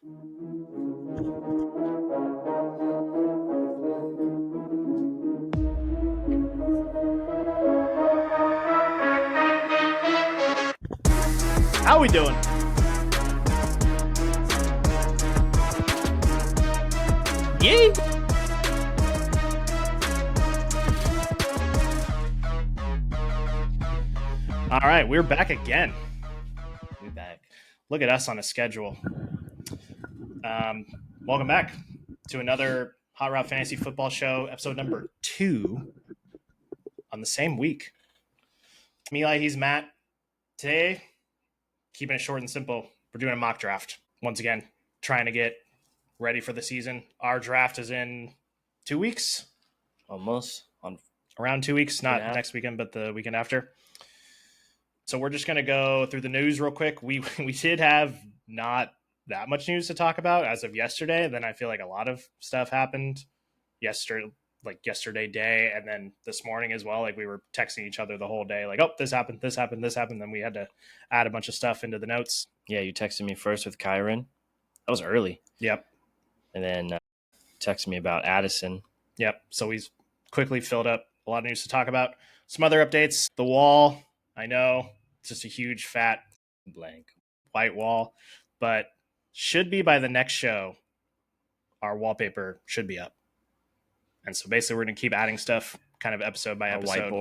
How we doing? Yay! All right, we're back again. We're back. Look at us on a schedule. Welcome back to another Hot Rod Fantasy Football Show, episode number 2 on the same week. I'm Eli, he's Matt. Today, keeping it short and simple, we're doing a mock draft. Once again, trying to get ready for the season. Our draft is in 2 weeks. Almost on Around 2 weeks, not next weekend, but the weekend after. So we're just going to go through the news real quick. We did have not that much news to talk about as of yesterday. Then I feel like a lot of stuff happened yesterday day, and then this morning as well. Like we were texting each other the whole day, like, oh, this happened. Then we had to add a bunch of stuff into the notes. Yeah, you texted me first with Kyron. That was early. Yep. And then texted me about Addison. Yep. So he's quickly filled up a lot of news to talk about. Some other updates. The wall, I know, it's just a huge fat blank white wall, but should be by the next show, our wallpaper should be up. And so basically we're going to keep adding stuff kind of episode by episode. A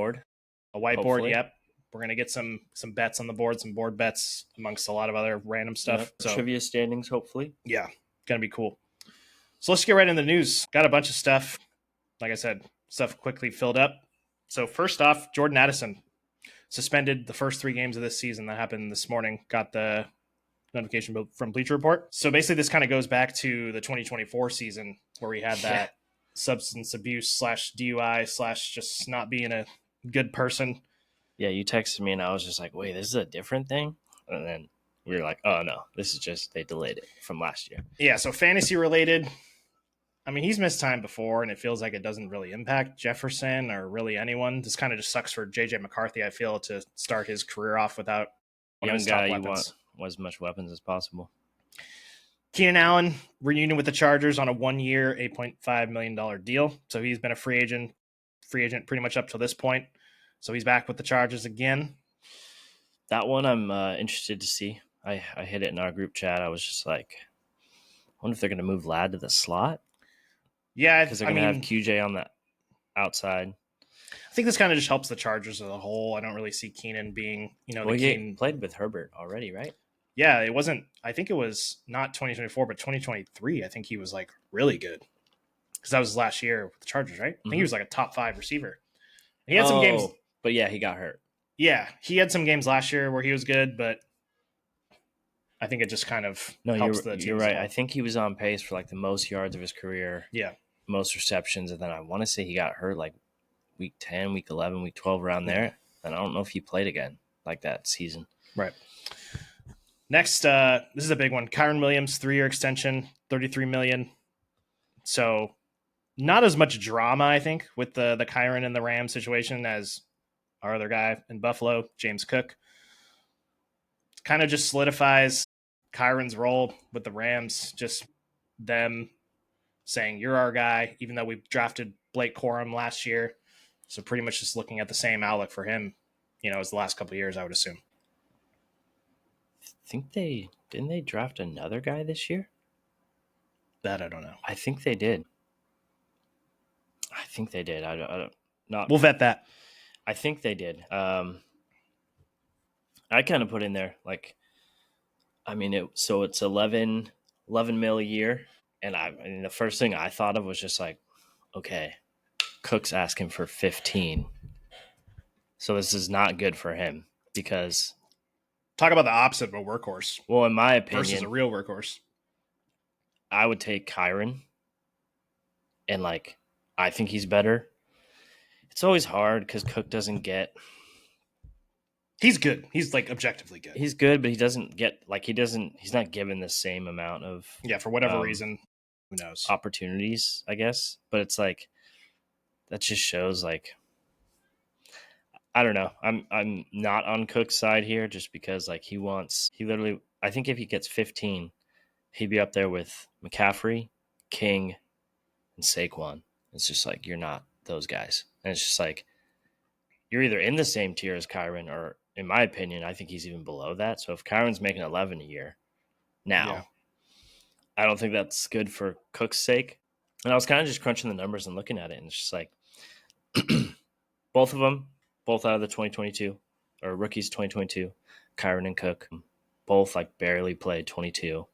whiteboard, hopefully. Yep. We're going to get some bets on the board, some board bets amongst a lot of other random stuff. Yep. So, trivia standings, hopefully. Yeah, going to be cool. So let's get right into the news. Got a bunch of stuff. Like I said, stuff quickly filled up. So first off, Jordan Addison suspended the first 3 games of this season. That happened this morning. Got the notification from Bleacher Report. So basically this kind of goes back to the 2024 season where we had that substance abuse / DUI / just not being a good person. Yeah, you texted me and I was just like, wait, this is a different thing? And then we were like, oh no, this is just, they delayed it from last year. Yeah, so fantasy related. I mean, he's missed time before, and it feels like it doesn't really impact Jefferson or really anyone. This kind of just sucks for J.J. McCarthy, I feel, to start his career off without one of his top weapons. You want as much weapons as possible. Keenan Allen reunion with the Chargers on a 1-year, $8.5 million deal. So he's been a free agent pretty much up to this point. So he's back with the Chargers again. That one I'm interested to see. I hit it in our group chat. I was just like, I wonder if they're going to move Ladd to the slot. Yeah, because they're going to have QJ on the outside. I think this kind of just helps the Chargers as a whole. I don't really see Keenan being, he played with Herbert already, right? Yeah, it wasn't. I think it was not 2024, but 2023. I think he was like really good because that was last year with the Chargers, right? I think he was like a top 5 receiver. He had some games, but yeah, he got hurt. Yeah, he had some games last year where he was good, but I think it just kind of helps the team. You're right. I think he was on pace for like the most yards of his career. Yeah. Most receptions, and then I want to say he got hurt like week 10, week 11, week 12 around there. And I don't know if he played again like that season. Right. Next, this is a big one. Kyren Williams, 3-year extension, $33 million. So not as much drama, I think, with the Kyren and the Rams situation as our other guy in Buffalo, James Cook. Kind of just solidifies Kyren's role with the Rams, just them saying, you're our guy, even though we drafted Blake Corum last year. So pretty much just looking at the same outlook for him, as the last couple of years, I would assume. I think didn't they draft another guy this year? That I don't know. I think they did. I don't. We'll vet that. I think they did. I kind of put in there like, I mean, it's 11 mil a year. And the first thing I thought of was just like, okay, Cook's asking for 15. So this is not good for him because... Talk about the opposite of a workhorse. Well, in my opinion... Versus a real workhorse. I would take Kyren. And, I think he's better. It's always hard because Cook doesn't get... He's good. He's, objectively good. He's good, but he doesn't get... he's not given the same amount of... Yeah, for whatever reason. Who knows? Opportunities, I guess. But it's that just shows I don't know. I'm not on Cook's side here just because he literally, I think if he gets 15, he'd be up there with McCaffrey, King, and Saquon. It's just like you're not those guys, and it's just like you're either in the same tier as Kyron, or in my opinion, I think he's even below that. So if Kyron's making 11 a year now, Yeah. I don't think that's good for Cook's sake. And I was kind of just crunching the numbers and looking at it, and it's just like both of them, both out of the 2022 or rookies 2022, Kyron and Cook, both like barely played 22.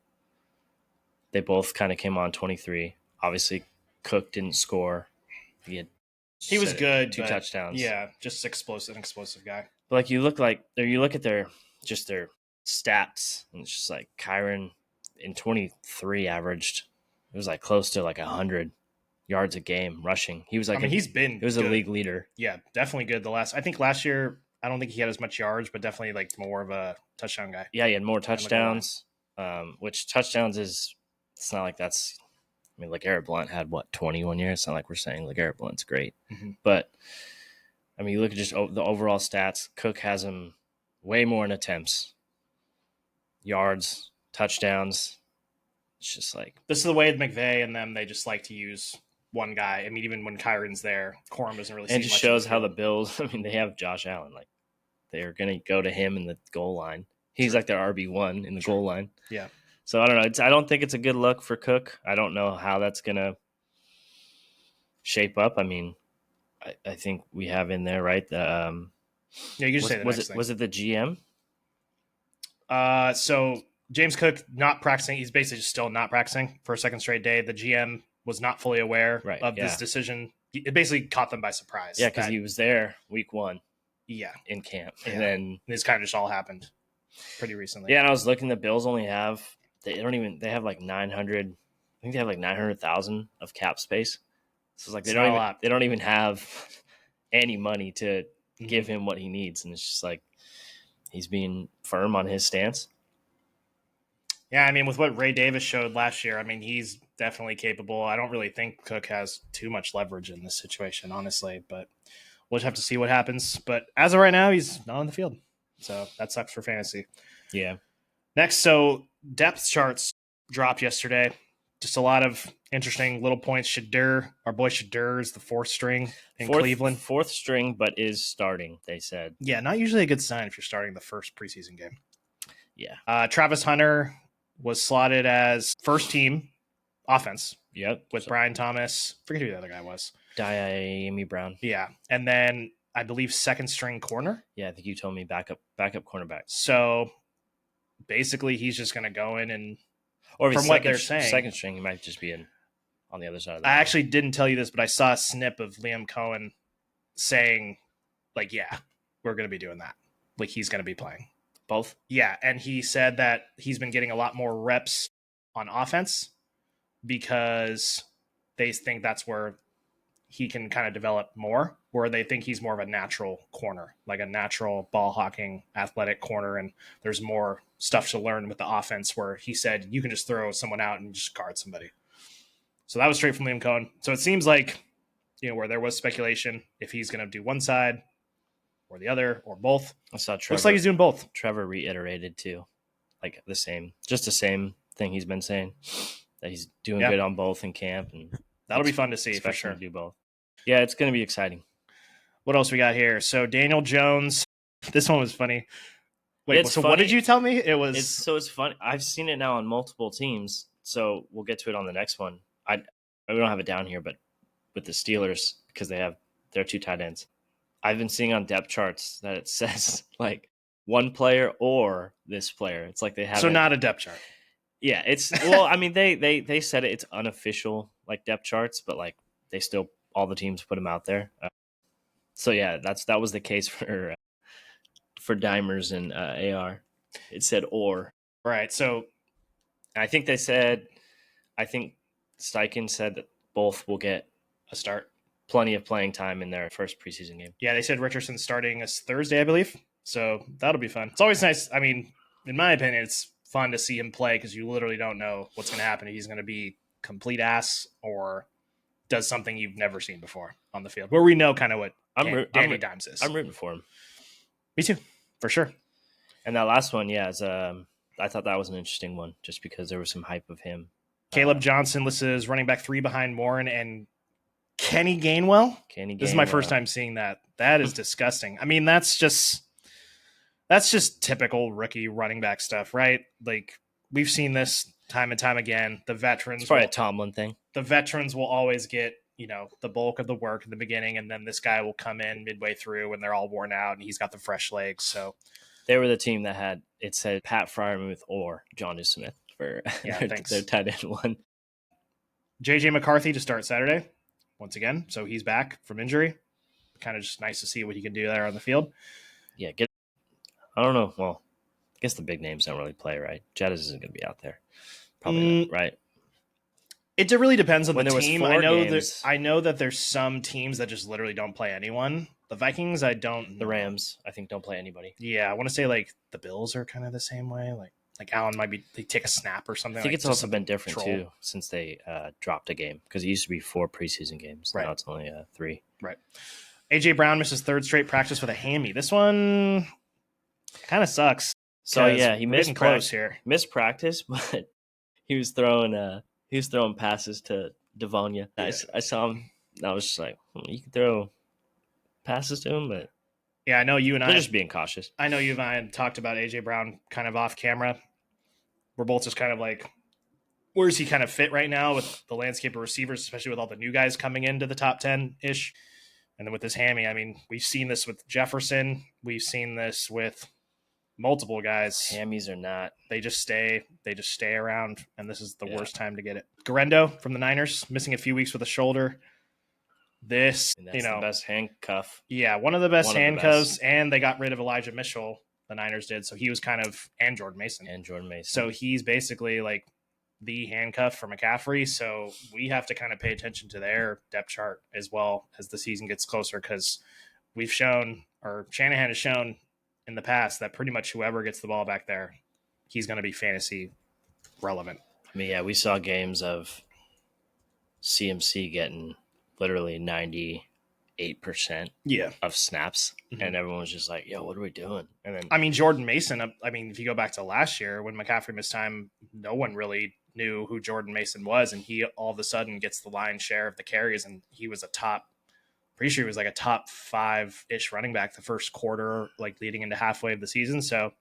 They both kind of came on 23. Obviously, Cook didn't score. He was good. Two but touchdowns. Yeah, just explosive guy. But like you look at their stats, and it's just like Kyron in 23 averaged, it was like close to like 100 yards a game rushing. He was like, he's been. He was good. a league leader. Yeah, definitely good. I think last year, I don't think he had as much yards, but definitely like more of a touchdown guy. Yeah, he had more touchdowns. Which touchdowns is? It's not like that's. I mean, LeGarrette Blount had 21 years. It's not like we're saying LeGarrette Blount's great, but I mean, you look at just the overall stats. Cook has him way more in attempts, yards, touchdowns. It's just like this is the way McVay and them. They just like to use one guy. I mean, even when Kyron's there, Corum doesn't really. And it just shows how the Bills. I mean, they have Josh Allen. Like they're going to go to him in the goal line. He's like their RB1 in the goal line. Yeah. So I don't know. I don't think it's a good look for Cook. I don't know how that's going to shape up. I mean, I think we have in there, right? Yeah, you just say the next thing. Was it the GM? So James Cook not practicing. He's basically just still not practicing for a second straight day. The GM was not fully aware of this decision. It basically caught them by surprise. Yeah, because he was there week 1. Yeah, in camp, and then this kind of just all happened pretty recently. Yeah, and I was looking. The Bills only have they have like 900. I think they have like 900,000 of cap space. So it's like they don't even have any money to give him what he needs, and it's just like he's being firm on his stance. Yeah, I mean, with what Ray Davis showed last year, I mean, he's definitely capable. I don't really think Cook has too much leverage in this situation, honestly, but we'll just have to see what happens. But as of right now, he's not on the field, so that sucks for fantasy. Yeah. Next, so depth charts dropped yesterday. Just a lot of interesting little points. Shadur, our boy Shadur, is the fourth string in Cleveland. Fourth string, but is starting, they said. Yeah, not usually a good sign if you're starting the first preseason game. Yeah. Travis Hunter was slotted as first team offense. Yep. With Brian Thomas. Forget who the other guy was. Dyami Brown. Yeah. And then I believe second string corner. Yeah, I think you told me backup cornerback. So basically he's just going to go in and or from what they're saying, second string, he might just be on the other side of the I actually didn't tell you this, but I saw a snip of Liam Cohen saying, like, yeah, we're going to be doing that. Like, he's going to be playing. Both? Yeah, and he said that he's been getting a lot more reps on offense because they think that's where he can kind of develop more, where they think he's more of a natural corner, like a natural ball hawking athletic corner, and there's more stuff to learn with the offense where he said you can just throw someone out and just guard somebody. So that was straight from Liam Cohen. So it seems like, where there was speculation if he's going to do one side or the other or both. I saw Trevor. Looks like he's doing both. Trevor reiterated too, like the same thing he's been saying, that he's doing good on both in camp, and that'll be fun to see for sure. To do both. Yeah, it's going to be exciting. What else we got here? So Daniel Jones. This one was funny. Wait, so funny. What did you tell me? It's funny. I've seen it now on multiple teams, so we'll get to it on the next one. We don't have it down here, but with the Steelers, because they have their 2 tight ends, I've been seeing on depth charts that it says like one player or this player. It's like they have not a depth chart. Yeah, it's I mean they said it's unofficial like depth charts, but like they still all the teams put them out there. So yeah, that was the case for Dimers and AR. It said or. Right. So I think Steichen said that both will get a start, plenty of playing time in their first preseason game. Yeah, they said Richardson's starting this Thursday, I believe. So that'll be fun. It's always nice. I mean, in my opinion, it's fun to see him play because you literally don't know what's going to happen. He's going to be complete ass or does something you've never seen before on the field, where we know kind of what Danny Dimes is. I'm rooting for him. Me too, for sure. And that last one, is I thought that was an interesting one just because there was some hype of him. Caleb Johnson listed as running back 3 behind Warren and Kenny Gainwell. This is my first time seeing that. That is disgusting. I mean, that's just typical rookie running back stuff, right? Like, we've seen this time and time again. The veterans, it's probably a Tomlin thing. The veterans will always get, the bulk of the work in the beginning, and then this guy will come in midway through when they're all worn out and he's got the fresh legs. So they were the team that said Pat Freiermuth or Jonnu Smith for their tight end one. JJ McCarthy to start Saturday once again. So he's back from injury. Kind of just nice to see what he can do there on the field. Yeah. I don't know. Well, I guess the big names don't really play, right? Jettis isn't going to be out there. Probably not, right? It really depends on the team. I know that there's some teams that just literally don't play anyone. The Vikings, I don't. The Rams, I think, don't play anybody. Yeah, I want to say like the Bills are kind of the same way. Like Allen they take a snap or something. I think it's also been different too since they dropped a game because it used to be 4 preseason games. Right. Now it's only 3. Right. AJ Brown misses 3rd straight practice with a hammy. This one kind of sucks. So yeah, he missed close here. Missed practice, but he was throwing passes to Devonia. Yeah. I saw him. And I was just like, you can throw passes to him, but yeah, I know you and they're just being cautious. I know you and I had talked about AJ Brown kind of off camera. We're both just kind of like, where's he kind of fit right now with the landscape of receivers, especially with all the new guys coming into the top 10-ish. And then with this hammy, I mean, we've seen this with Jefferson. We've seen this with multiple guys. Hammies are not. They just stay around, and this is the worst time to get it. Guerendo from the Niners, missing a few weeks with a shoulder. That's the best handcuff. Yeah, one of the best handcuffs, and they got rid of Elijah Mitchell, the Niners did, so he was and Jordan Mason. So he's basically like the handcuff for McCaffrey, so we have to kind of pay attention to their depth chart as well as the season gets closer, because Shanahan has shown in the past that pretty much whoever gets the ball back there, he's going to be fantasy relevant. I mean, yeah, we saw games of CMC getting literally 98% of snaps, and everyone was just like, yo, what are we doing? And then, I mean, Jordan Mason, if you go back to last year when McCaffrey missed time, no one really knew who Jordan Mason was, and he all of a sudden gets the lion's share of the carries, and he was pretty sure he was like a top 5-ish running back the first quarter, like leading into halfway of the season. So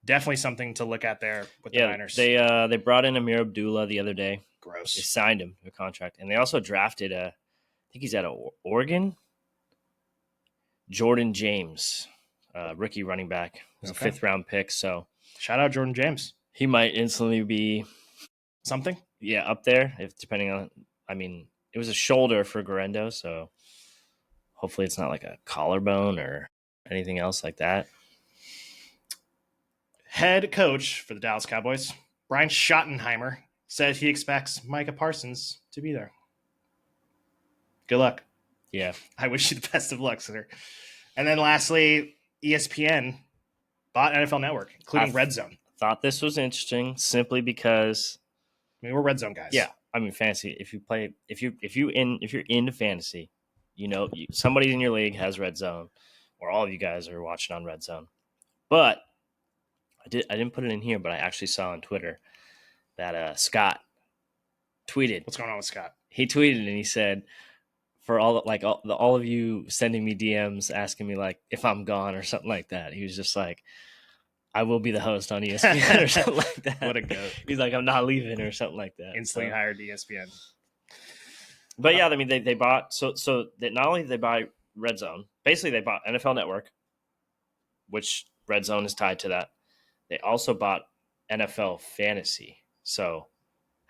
definitely something to look at there with the Niners. They brought in Amir Abdullah the other day. Gross. They signed him to a contract, and they also drafted I think he's out of Oregon, Jordan James, rookie running back. It was a 5th round pick. So shout out Jordan James. He might instantly be something. Yeah, up there. Depending on, I mean, it was a shoulder for Guerendo, so hopefully it's not like a collarbone or anything else like that. Head coach for the Dallas Cowboys, Brian Schottenheimer, said he expects Micah Parsons to be there. Good luck. Yeah. I wish you the best of luck, sir. And then lastly, ESPN bought NFL Network, including Red Zone. Thought this was interesting simply because we're Red Zone guys. Yeah. I mean, fantasy, if you're into fantasy, somebody in your league has Red Zone, or all of you guys are watching on Red Zone. But I didn't put it in here, but I actually saw on Twitter that Scott tweeted. What's going on with Scott? He tweeted and he said, for all of you sending me DMs asking me like if I'm gone or something like that, he was just like, I will be the host on ESPN or something like that. What a goat. He's like, I'm not leaving or something like that. Instantly hired ESPN. But yeah, I mean, they bought so that not only did they buy Red Zone, basically they bought NFL Network, which Red Zone is tied to that. They also bought NFL Fantasy. So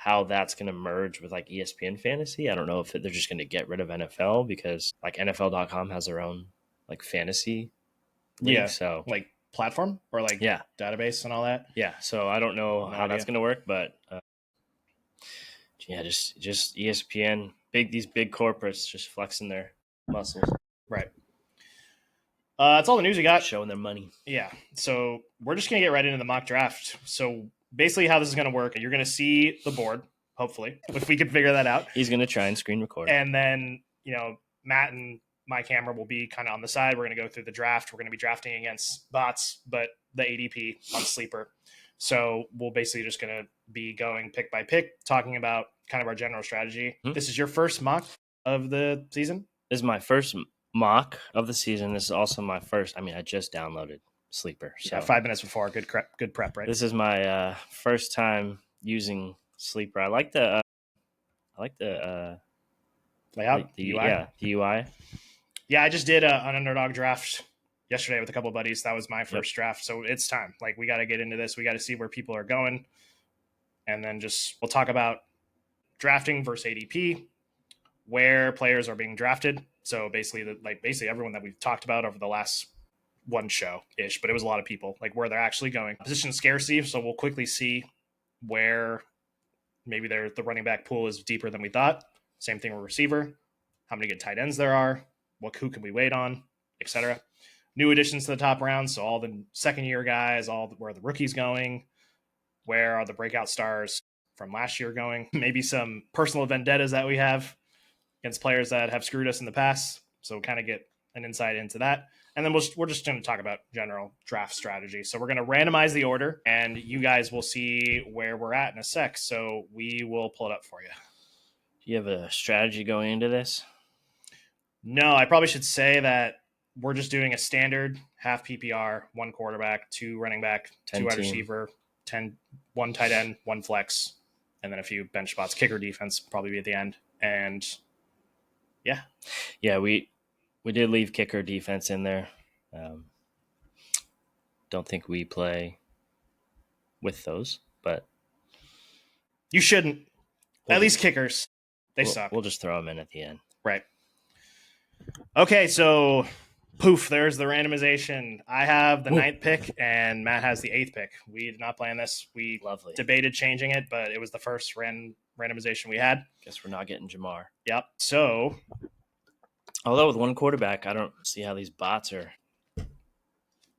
how that's going to merge with like ESPN Fantasy, I don't know if they're just going to get rid of NFL because like NFL.com has their own like fantasy league, yeah, so like platform or like database and all that. Yeah, so I don't know how that's going to work, but just ESPN, these big corporates just flexing their muscles. Right. That's all the news we got. Showing their money. Yeah. So we're just going to get right into the mock draft. So basically how this is going to work, you're going to see the board, hopefully, if we can figure that out. He's going to try and screen record. And then, Matt and my camera will be kind of on the side. We're going to go through the draft. We're going to be drafting against bots, but the ADP on Sleeper. So we'll basically just going to be going pick by pick, talking about kind of our general strategy. This is your first mock of the season? This is my first mock of the season. This is also my first. I mean, I just downloaded Sleeper. So yeah, 5 minutes before. Good prep, right? This is my first time using Sleeper. I like the layout, the UI. Yeah, the UI. Yeah, I just did an underdog draft yesterday with a couple of buddies. That was my first draft, so it's time. Like, we got to get into this. We got to see where people are going, and then we'll talk about drafting versus ADP, where players are being drafted. So basically, basically everyone that we've talked about over the last one show ish, but it was a lot of people, like where they're actually going. Position scarcity. So we'll quickly see where maybe the running back pool is deeper than we thought. Same thing with receiver. How many good tight ends there are. Who can we wait on, etc. New additions to the top round. So all the second year guys, where are the rookies going? Where are the breakout stars from last year going? Maybe some personal vendettas that we have against players that have screwed us in the past. So kind of get an insight into that. And then we're just going to talk about general draft strategy. So we're going to randomize the order, and you guys will see where we're at in a sec. So we will pull it up for you. Do you have a strategy going into this? No, I probably should say that we're just doing a standard half PPR, 1 quarterback, 2 running back, 2 wide receiver, 1 tight end, 1 flex, and then a few bench spots. Kicker defense probably be at the end. And yeah, we did leave kicker defense in there. Don't think we play with those, but you shouldn't. At least kickers, they suck. We'll just throw them in at the end. Right. Okay, so poof, there's the randomization. I have the 9th pick, and Matt has the 8th pick. We did not plan this. We debated changing it, but it was the first randomization we had. Guess we're not getting Jamar. Yep. So, although with 1 quarterback, I don't see how these bots are.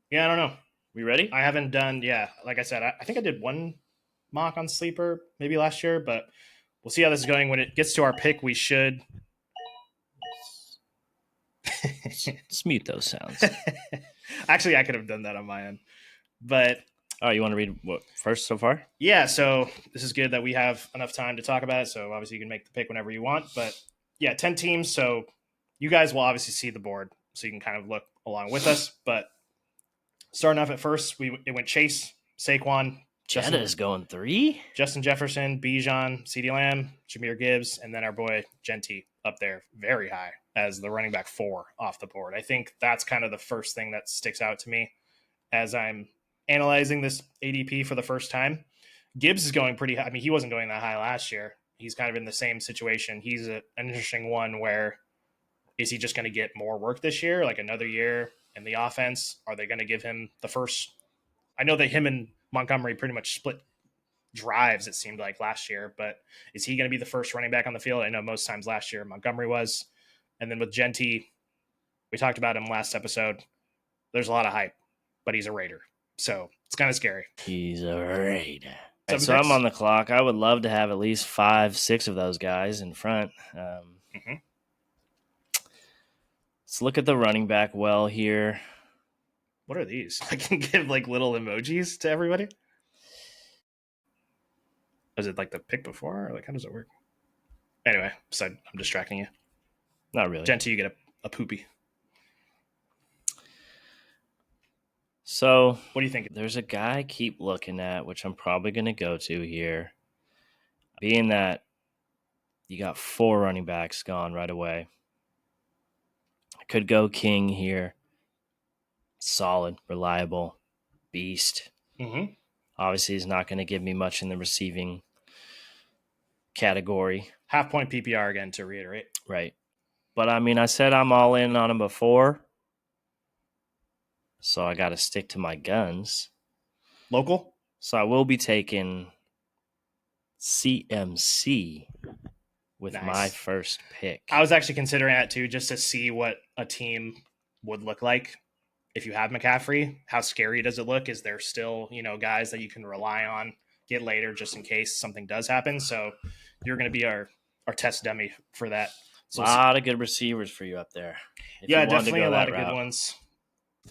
Yeah, I don't know. We ready? I haven't done. Yeah, like I said, I think I did 1 mock on Sleeper maybe last year, but we'll see how this is going. When it gets to our pick, we should. Let's mute those sounds. Actually, I could have done that on my end. But you want to read what first so far? Yeah, so this is good that we have enough time to talk about it. So obviously you can make the pick whenever you want. But yeah, 10 teams. So you guys will obviously see the board, so you can kind of look along with us. But starting off at first, it went Chase, Saquon. Jetta is going 3. Justin Jefferson, Bijan, CeeDee Lamb, Jahmyr Gibbs, and then our boy Genty up there very high as the running back 4 off the board. I think that's kind of the first thing that sticks out to me as I'm analyzing this ADP for the first time. Gibbs is going pretty high. I mean, he wasn't going that high last year. He's kind of in the same situation. He's an interesting one where is he just going to get more work this year, like another year in the offense? Are they going to give him the first? I know that him and Montgomery pretty much split drives, it seemed like last year, but is he going to be the first running back on the field? I know most times last year Montgomery was. And then with Genty, we talked about him last episode. There's a lot of hype, but he's a Raider. So it's kind of scary. He's a Raider. Right, so I'm on the clock. I would love to have at least 5-6 of those guys in front. Let's look at the running back well here. What are these? I can give like little emojis to everybody. Is it like the pick before? Or like how does it work? Anyway, so I'm distracting you. Not really. Genty, you get a poopy. So what do you think? There's a guy I keep looking at, which I'm probably going to go to here. Being that you got 4 running backs gone right away. I could go King here. Solid, reliable, beast. Mm-hmm. Obviously, he's not going to give me much in the receiving category. Half-point PPR again, to reiterate. Right. But, I mean, I said I'm all in on him before. So I got to stick to my guns. Local? So I will be taking CMC with my first pick. I was actually considering that too, just to see what a team would look like if you have McCaffrey. How scary does it look? Is there still, guys that you can rely on, get later just in case something does happen? So you're going to be our test dummy for that. So a lot of good receivers for you up there. Yeah, definitely a lot of good ones.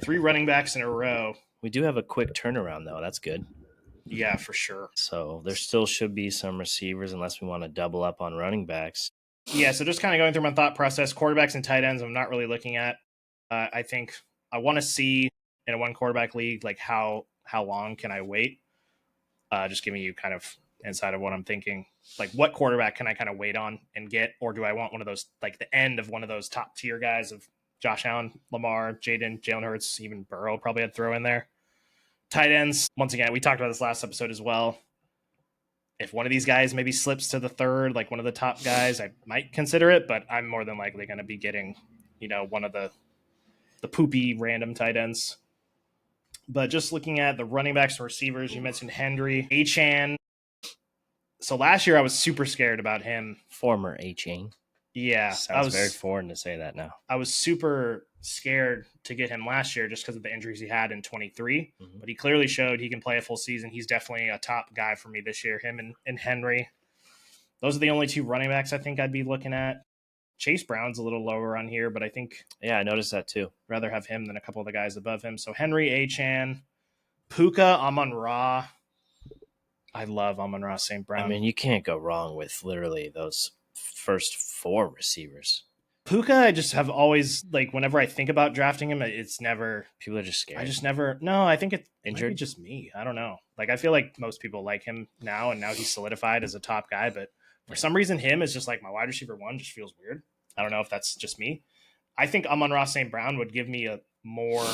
3 running backs in a row. We do have a quick turnaround, though. That's good. Yeah, for sure. So there still should be some receivers unless we want to double up on running backs. Yeah, so just kind of going through my thought process, quarterbacks and tight ends, I'm not really looking at. I think I want to see in a one quarterback league, like how long can I wait? Just giving you kind of inside of what I'm thinking. Like, what quarterback can I kind of wait on and get, or do I want one of those, like the end of one of those top tier guys of Josh Allen, Lamar, Jalen Hurts, even Burrow probably I'd throw in there. Tight ends, once again, we talked about this last episode as well. If one of these guys maybe slips to the third, like one of the top guys, I might consider it, but I'm more than likely going to be getting, one of the poopy random tight ends. But just looking at the running backs and receivers, you mentioned Henry, Achane. So last year I was super scared about him. Former Achane. Yeah, Sounds very foreign to say that now. I was super scared to get him last year just because of the injuries he had in 23. Mm-hmm. But he clearly showed he can play a full season. He's definitely a top guy for me this year, him and Henry. Those are the only two running backs I think I'd be looking at. Chase Brown's a little lower on here, but I think... Yeah, I noticed that too. Rather have him than a couple of the guys above him. So Henry, Achane, Puka, Amon-Ra. I love Amon-Ra St. Brown. I mean, you can't go wrong with literally those first four receivers. Puka, I just have always, like, whenever I think about drafting him, it's never... People are just scared. I just never... No, I think it injured. Might be just me. I don't know. Like, I feel like most people like him now, and now he's solidified as a top guy, but for some reason, him is just like my wide receiver one just feels weird. I don't know if that's just me. I think Amon-Ra St. Brown would give me a more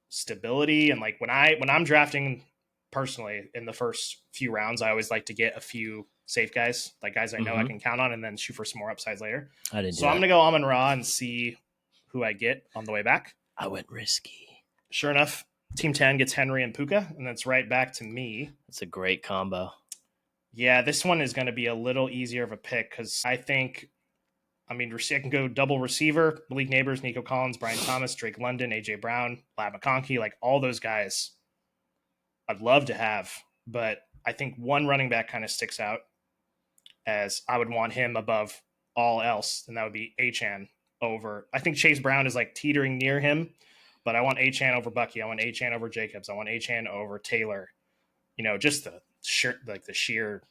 stability, and like when I'm drafting personally in the first few rounds, I always like to get a few safe guys, like guys I know I can count on, and then shoot for some more upsides later. I'm going to go Amon-Ra and see who I get on the way back. I went risky. Sure enough, Team 10 gets Henry and Puka, and that's right back to me. It's a great combo. Yeah, this one is going to be a little easier of a pick because I can go double receiver, Malik Neighbors, Nico Collins, Brian Thomas, Drake London, A.J. Brown, Ladd McConkey, like all those guys I'd love to have. But I think one running back kind of sticks out as I would want him above all else, and that would be Achane over. I think Chase Brown is like teetering near him, but I want Achane over Bucky. I want Achane over Jacobs. I want Achane over Taylor. Just the sheer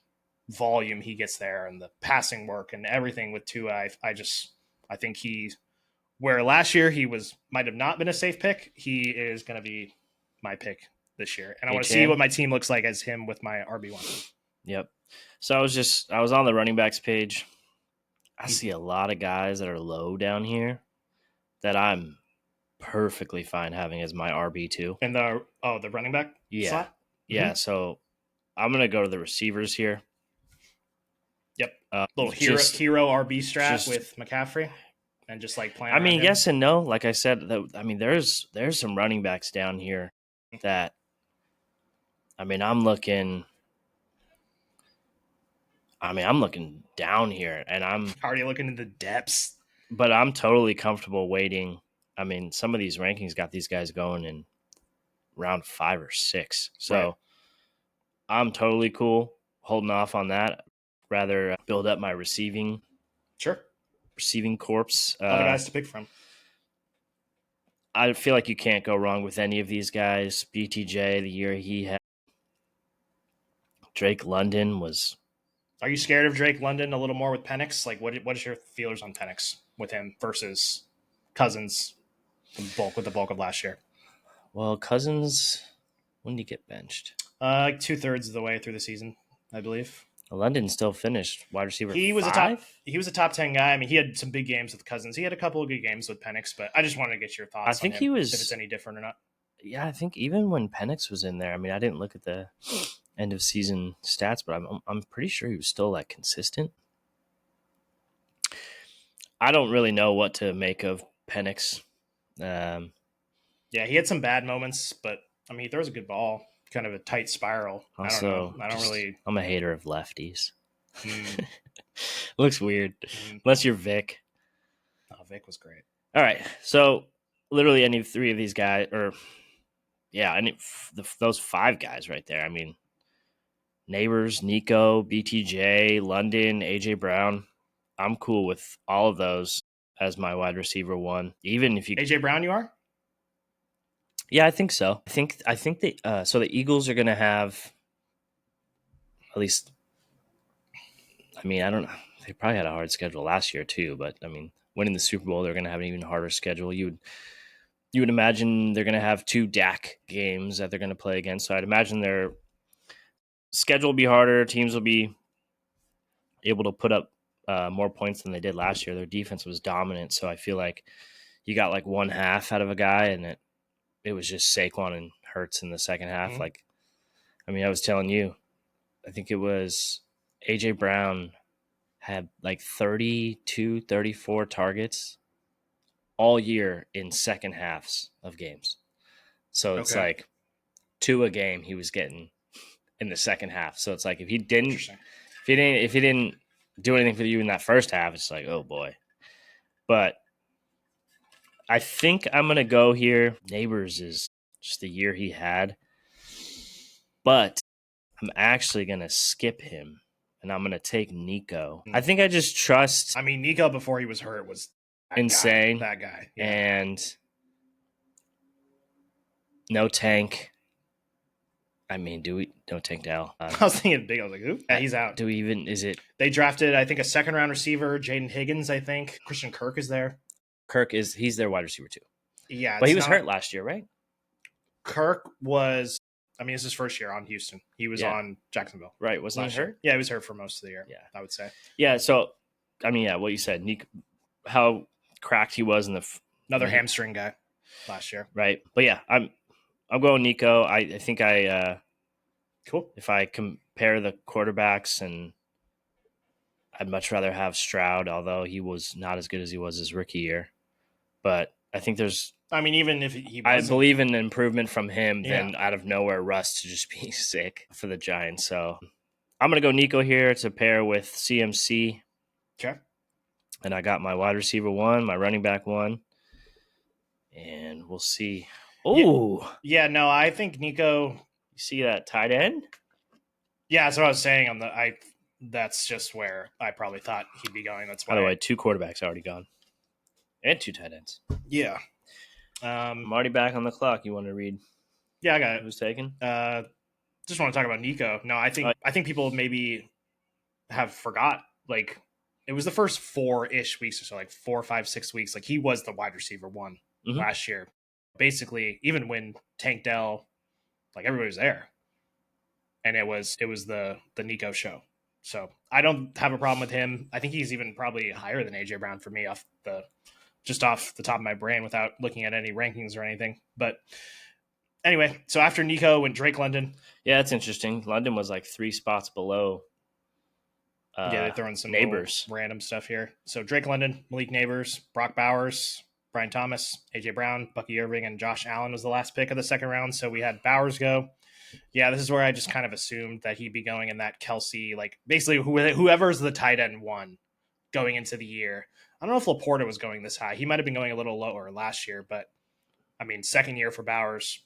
volume he gets there and the passing work and everything with Tua. I think where last year he might have not been a safe pick, he is going to be my pick this year. And I want to see what my team looks like as him with my RB1. Yep. So I was on the running backs page. I see a lot of guys that are low down here that I'm perfectly fine having as my RB2. And the running back slot? Yeah, so I'm going to go to the receivers here. Yep. Little hero RB strap with McCaffrey and just like playing. I mean, yes and no. Like I said, there's some running backs down here that, I'm looking down here and I'm already looking into the depths, but I'm totally comfortable waiting. Some of these rankings got these guys going in round 5 or 6. So right. I'm totally cool holding off on that. Rather build up my receiving corpse. Other guys to pick from. I feel like you can't go wrong with any of these guys. BTJ, the year he had. Drake London was. Are you scared of Drake London a little more with Penix? Like, what is your feelers on Penix with him versus Cousins, with the bulk of last year? Well, Cousins, when did he get benched? Like 2/3 of the way through the season, I believe. London still finished wide receiver. He was 5? He was a top 10 guy. He had some big games with Cousins. He had a couple of good games with Penix, but I just wanted to get your thoughts. I think on him, he was, if it's any different or not. Yeah, I think even when Penix was in there, I didn't look at the end of season stats, but I'm pretty sure he was still like consistent. I don't really know what to make of Penix. Yeah, he had some bad moments, but he throws a good ball. Kind of a tight spiral. Also, I don't really. I'm a hater of lefties. Looks weird, unless you're Vic. Oh, Vic was great. All right, so literally any 3 of these guys, those 5 guys right there. Neighbors, Nico, BTJ, London, AJ Brown. I'm cool with all of those as my wide receiver 1. Even if you AJ Brown, you are. Yeah, I think so. I think the Eagles are going to have at least, I mean, I don't know. They probably had a hard schedule last year too, but I mean, winning the Super Bowl, they're going to have an even harder schedule. You would imagine they're going to have 2 DAC games that they're going to play against. So I'd imagine their schedule will be harder. Teams will be able to put up more points than they did last year. Their defense was dominant, so I feel like you got like one half out of a guy, and it was just Saquon and Hurts in the second half. Mhm. Like, I mean, I was telling you, I think it was AJ Brown had like 32, 34 targets all year in second halves of games. So it's Okay. like 2 a game he was getting in the second half. So it's like if he didn't do anything for you in that first half, it's like, oh boy. But I think I'm gonna go here. Neighbors is just the year he had, but I'm actually gonna skip him and I'm gonna take Nico. I think I just trust I mean, Nico before he was hurt was insane. That guy. Yeah. And no Tank. I mean, no Tank Dell? I was thinking big. I was like, who? Yeah, he's out. Do we even, is it They drafted, I think, a second round receiver, Jaden Higgins, I think. Christian Kirk is there. Kirk he's their wide receiver too. Yeah. But he was hurt last year, right? Kirk was, I mean, it's his first year on Houston. He was Yeah. on Jacksonville. Right. Wasn't he last year. hurt? Yeah, he was hurt for most of the year. Yeah. I would say. Yeah. So, I mean, yeah, what you said, Nico, how cracked he was in the Another hamstring guy last year. right. But yeah, I'm going Nico. I think Cool. if I compare the quarterbacks, and I'd much rather have Stroud, although he was not as good as he was his rookie year. But I think I mean, even if he I wasn't, believe in improvement from him Yeah. than out of nowhere Russ to just be sick for the Giants. So I'm going to go Nico here to pair with CMC. Okay. And I got my wide receiver 1, my running back 1. And we'll see. Oh, Yeah, no, I think Nico. You see that tight end? Yeah, that's what I was saying. That's just where I probably thought he'd be going. That's why. By the way, 2 quarterbacks already gone. And 2 tight ends. Yeah. I'm already back on the clock. You want to read Yeah, I got it. who's taken? Just want to talk about Nico. No, I think people maybe have forgot. Like, it was the first 4-ish weeks or so, like 4, 5, 6 weeks. Like, he was the wide receiver 1 last year. Basically, even when Tank Dell, like, everybody was there, and it was the Nico show. So I don't have a problem with him. I think he's even probably higher than AJ Brown for me off the top of my brain without looking at any rankings or anything. But anyway, so after Nico went Drake London. Yeah, it's interesting. London was like 3 spots below. Yeah, they throw in some Neighbors random stuff here. So Drake London, Malik Neighbors, Brock Bowers, Brian Thomas, AJ Brown, Bucky Irving, and Josh Allen was the last pick of the second round. So we had Bowers go. Yeah, this is where I just kind of assumed that he'd be going in that Kelsey, like basically whoever's the tight end 1 going into the year. I don't know if Laporta was going this high. He might have been going a little lower last year, but I mean, second year for Bowers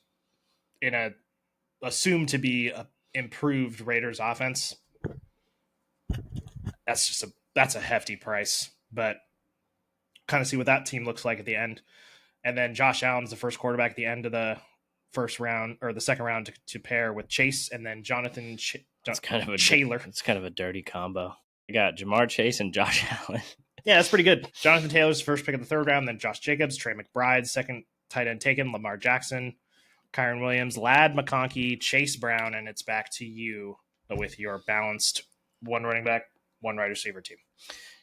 in a assumed to be a improved Raiders offense. That's a hefty price, but kind of see what that team looks like at the end. And then Josh Allen's the first quarterback at the end of the first round or the second round to pair with Chase, and then Jonathan It's kind of a Taylor. It's kind of a dirty combo. I got Jamar Chase and Josh Allen. Yeah, that's pretty good. Jonathan Taylor's the first pick of the third round, then Josh Jacobs, Trey McBride, second tight end taken, Lamar Jackson, Kyron Williams, Ladd McConkey, Chase Brown, and it's back to you with your balanced 1 running back, 1 wide receiver team.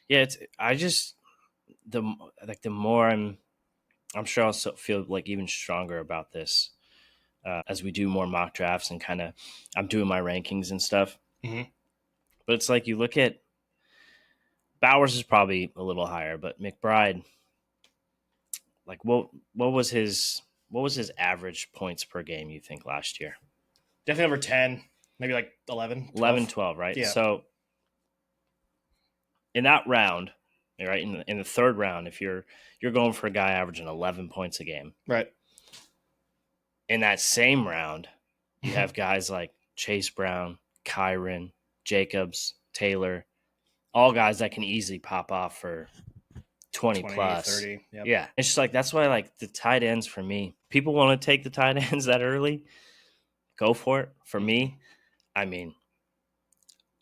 Yeah, the more I'm sure I'll feel like even stronger about this as we do more mock drafts and kind of I'm doing my rankings and stuff. Mm-hmm. But it's like you look at Bowers is probably a little higher, but McBride, like what was his average points per game, you think, last year? Definitely over 10, maybe like 11, 12, right? Yeah. So in that round, right, in the third round, if you're going for a guy averaging 11 points a game, right? In that same round, you have guys like Chase Brown, Kyron, Jacobs, Taylor, all guys that can easily pop off for 20 plus. 30. Yep. Yeah. It's just like, that's why like the tight ends for me, people want to take the tight ends that early. Go for it. For me, I mean,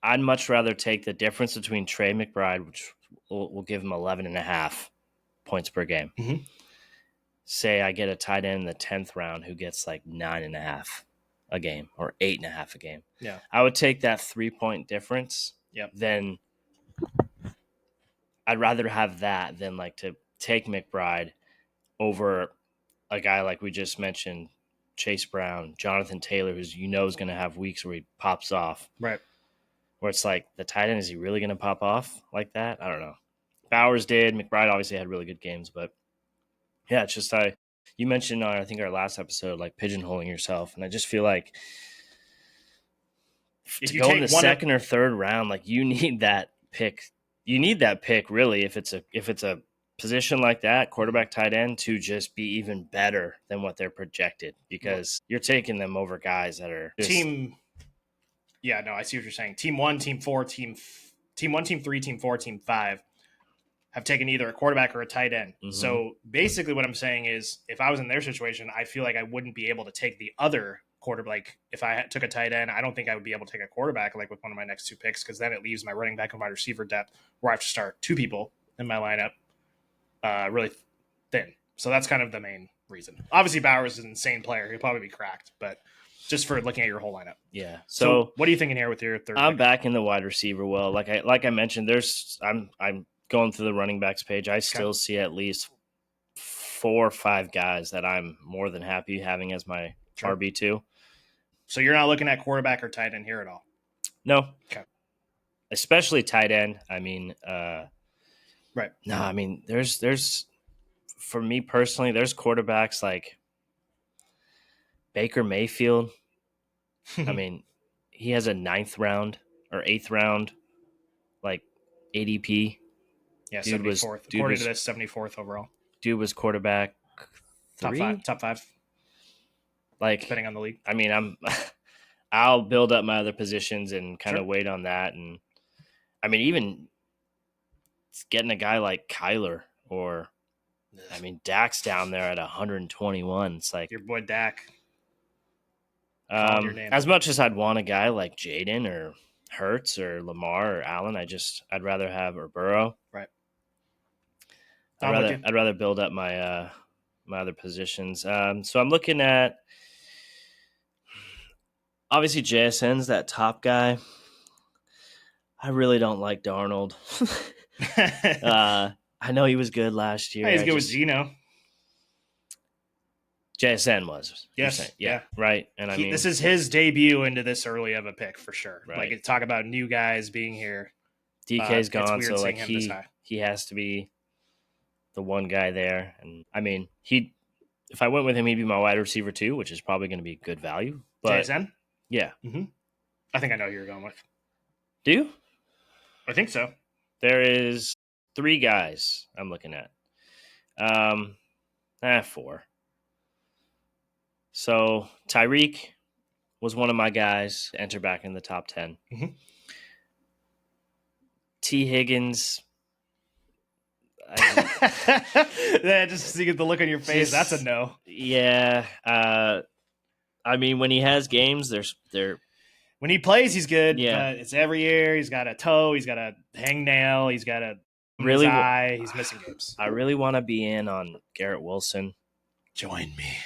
I'd much rather take the difference between Trey McBride, which will give him 11.5 points per game. Mhm. Say I get a tight end in the 10th round who gets like 9.5 a game or 8.5 a game. Yeah. I would take that 3-point difference. Yep. Then I'd rather have that than like to take McBride over a guy like we just mentioned, Chase Brown, Jonathan Taylor, who's is going to have weeks where he pops off. Right. Where it's like the tight end, is he really going to pop off like that? I don't know. Bowers did. McBride obviously had really good games, but yeah, it's just you mentioned on I think our last episode like pigeonholing yourself, and I just feel like If to you go in take the one second or third round, like you need that pick. You need that pick really if it's a position like that, quarterback, tight end, to just be even better than what they're projected because you're taking them over guys that are just, team. Yeah, no, I see what you're saying. Team 1, Team 4, Team 1, Team 3, Team 4, Team 5 have taken either a quarterback or a tight end. Mhm. So basically, what I'm saying is, if I was in their situation, I feel like I wouldn't be able to take the other quarterback. Like if I took a tight end, I don't think I would be able to take a quarterback like with one of my next two picks because then it leaves my running back and wide receiver depth where I have to start two people in my lineup really thin. So that's kind of the main reason. Obviously, Bowers is an insane player; he'll probably be cracked, but just for looking at your whole lineup. yeah. So what are you thinking here with your third? I'm pick? back in the wide receiver. Well, like I mentioned, I'm going through the running backs page. I still see at least 4 or 5 guys that I'm more than happy having as my Sure. RB2. So you're not looking at quarterback or tight end here at all? No. Okay. Especially tight end. I mean, right. No, I mean, there's for me personally, there's quarterbacks like Baker Mayfield. I mean, he has a 9th round or 8th round, like ADP. Yeah, Dude 74th. According to this, 74th overall. Dude was quarterback 3? Top 5. Like, depending on the league. I mean, I'll build up my other positions and kind of wait on that. And I mean, even getting a guy like Kyler or, I mean, Dak's down there at 121. It's like your boy Dak. Your name. As much as I'd want a guy like Jaden or Hurts or Lamar or Allen, I'd rather have or Burrow. Right. I'd rather build up my my other positions. So I'm looking at obviously JSN's that top guy. I really don't like Darnold. I know he was good last year. He's good with Geno. JSN was. Yes. Yeah. Right. And I mean, this is his debut into this early of a pick for sure. Right. Like talk about new guys being here. DK's gone, so like he has to be the one guy there. And I mean, if I went with him, he'd be my wide receiver too, which is probably going to be good value. But JSN? Yeah. Mm-hmm. I think I know who you're going with. Do you? I think so. There is 3 guys I'm looking at. 4. So Tyreek was one of my guys to enter back in the top 10. Mm-hmm. T. Higgins. Just to get the look on your face, that's a no. Yeah. I mean, when he has games, they're when he plays, he's good. Yeah. But it's every year. He's got a toe. He's got a hangnail. He's got a really eye. He's missing games. I really want to be in on Garrett Wilson. Join me.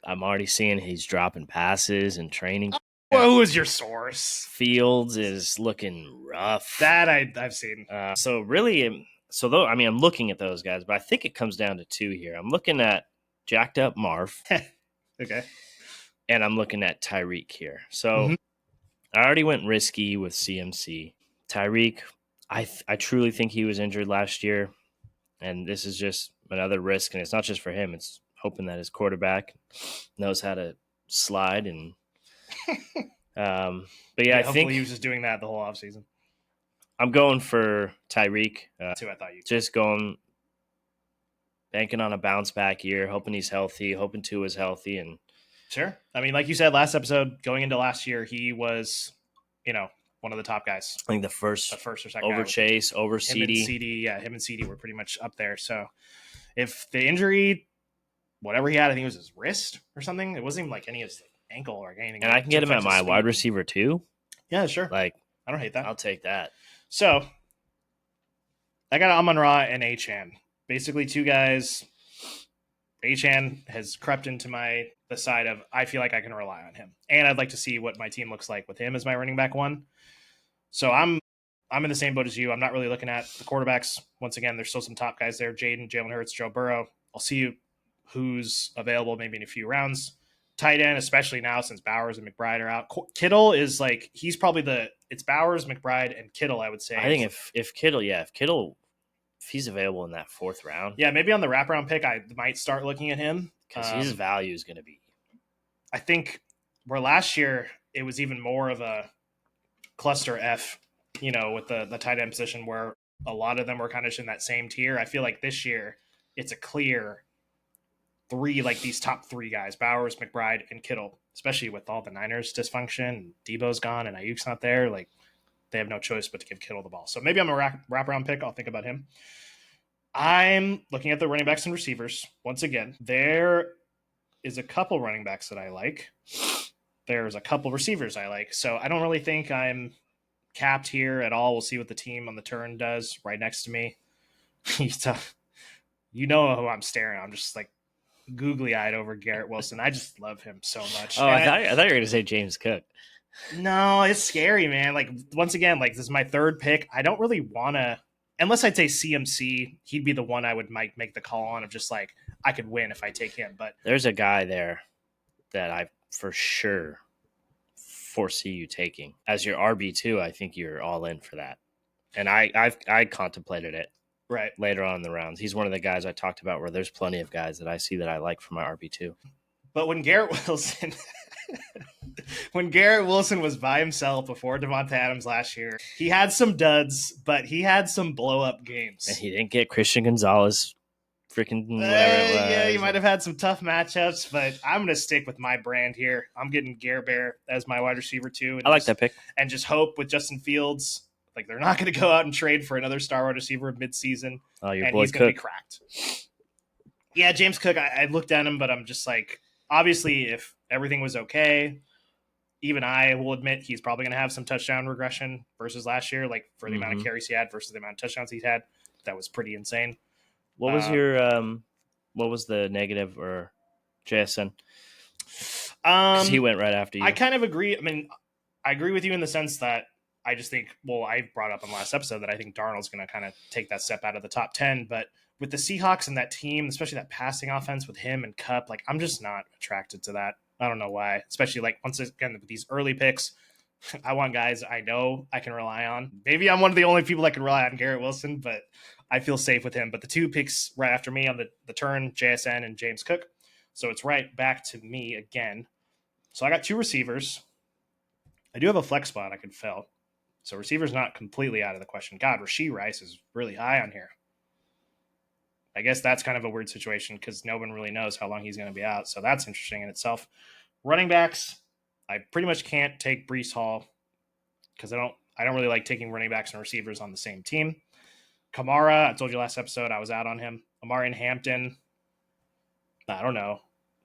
I'm already seeing he's dropping passes and training. Well, who is your source? Fields is looking rough. That I've seen. So really, though, I mean, I'm looking at those guys, but I think it comes down to 2 here. I'm looking at jacked up Marv. Okay. And I'm looking at Tyreek here. So I already went risky with CMC. Tyreek, I truly think he was injured last year. And this is just another risk. And it's not just for him. It's hoping that his quarterback knows how to slide. And but yeah, I think he was just doing that the whole offseason. I'm going for Tyreek. That's who I thought you just banking on a bounce back year, hoping he's healthy, hoping Tua's healthy. And sure. I mean, like you said last episode, going into last year, he was, one of the top guys. I think the first or second over guy. Chase, over CD. Him and CD were pretty much up there. So if the injury, whatever he had, I think it was his wrist or something. It wasn't even like any of his ankle or anything. And I can get him at my wide receiver too. Yeah, sure. Like, I don't hate that. I'll take that. So I got Amon-Ra and Achane. Basically, two guys. Achane has crept into the side of I feel like I can rely on him, and I'd like to see what my team looks like with him as my running back one. So I'm in the same boat as you. I'm not really looking at the quarterbacks. Once again, there's still some top guys there: Jaden, Jalen Hurts, Joe Burrow. I'll see who's available maybe in a few rounds. Tight end, especially now since Bowers and McBride are out. Kittle is like he's probably it's Bowers, McBride, and Kittle. I would say. I think if Kittle, if he's available in that 4th round, yeah, maybe on the wraparound pick, I might start looking at him because his value is going to be. I think where last year it was even more of a cluster F, with the tight end position where a lot of them were kind of in that same tier. I feel like this year it's a clear 3, like these top 3 guys, Bowers, McBride, and Kittle, especially with all the Niners dysfunction. Debo's gone and Ayuk's not there. Like they have no choice but to give Kittle the ball. So maybe I'm a wraparound pick. I'll think about him. I'm looking at the running backs and receivers. Once again, there is a couple running backs that I like. There's a couple receivers I like. So I don't really think I'm capped here at all. We'll see what the team on the turn does right next to me. You know who I'm staring at. I'm just like googly eyed over Garrett Wilson. I just love him so much. Oh, I thought you were going to say James Cook. No, it's scary, man. Like once again, like this is my 3rd pick. I don't really want to, unless I'd say CMC, he'd be the one I would make the call on of just like I could win if I take him. But there's a guy there that I for sure foresee you taking as your RB2. I think you're all in for that, and I contemplated it right later on in the rounds. He's one of the guys I talked about where there's plenty of guys that I see that I like for my RB2. But when Garrett Wilson when Garrett Wilson was by himself before Devonta Adams last year, he had some duds, but he had some blow-up games. And he didn't get Christian Gonzalez freaking whatever it was. Yeah, he might have had some tough matchups, but I'm going to stick with my brand here. I'm getting Garrett Bear as my wide receiver too. I like that pick. And just hope with Justin Fields, like they're not going to go out and trade for another star wide receiver mid-season. Oh, your and boy he's going to be Cook. cracked. Yeah, James Cook, I looked at him, but I'm just like, obviously if everything was okay, even I will admit he's probably going to have some touchdown regression versus last year, like for the amount of carries he had versus the amount of touchdowns he had. That was pretty insane. What was what was the negative or JSN? He went right after you. I kind of agree. I mean, I agree with you in the sense that I just think, I brought up in the last episode that I think Darnold's going to kind of take that step out of the top 10, but with the Seahawks and that team, especially that passing offense with him and Kupp, like I'm just not attracted to that. I don't know why, especially like once again, with these early picks, I want guys I know I can rely on. Maybe I'm one of the only people that can rely on Garrett Wilson, but I feel safe with him. But the 2 picks right after me on the turn, JSN and James Cook. So it's right back to me again. So I got 2 receivers. I do have a flex spot I could fill. So receiver's not completely out of the question. God, Rashee Rice is really high on here. I guess that's kind of a weird situation because no one really knows how long he's going to be out. So that's interesting in itself. Running backs, I pretty much can't take Breece Hall because I don't really like taking running backs and receivers on the same team. Kamara, I told you last episode I was out on him. Amari and Hampton, I don't know.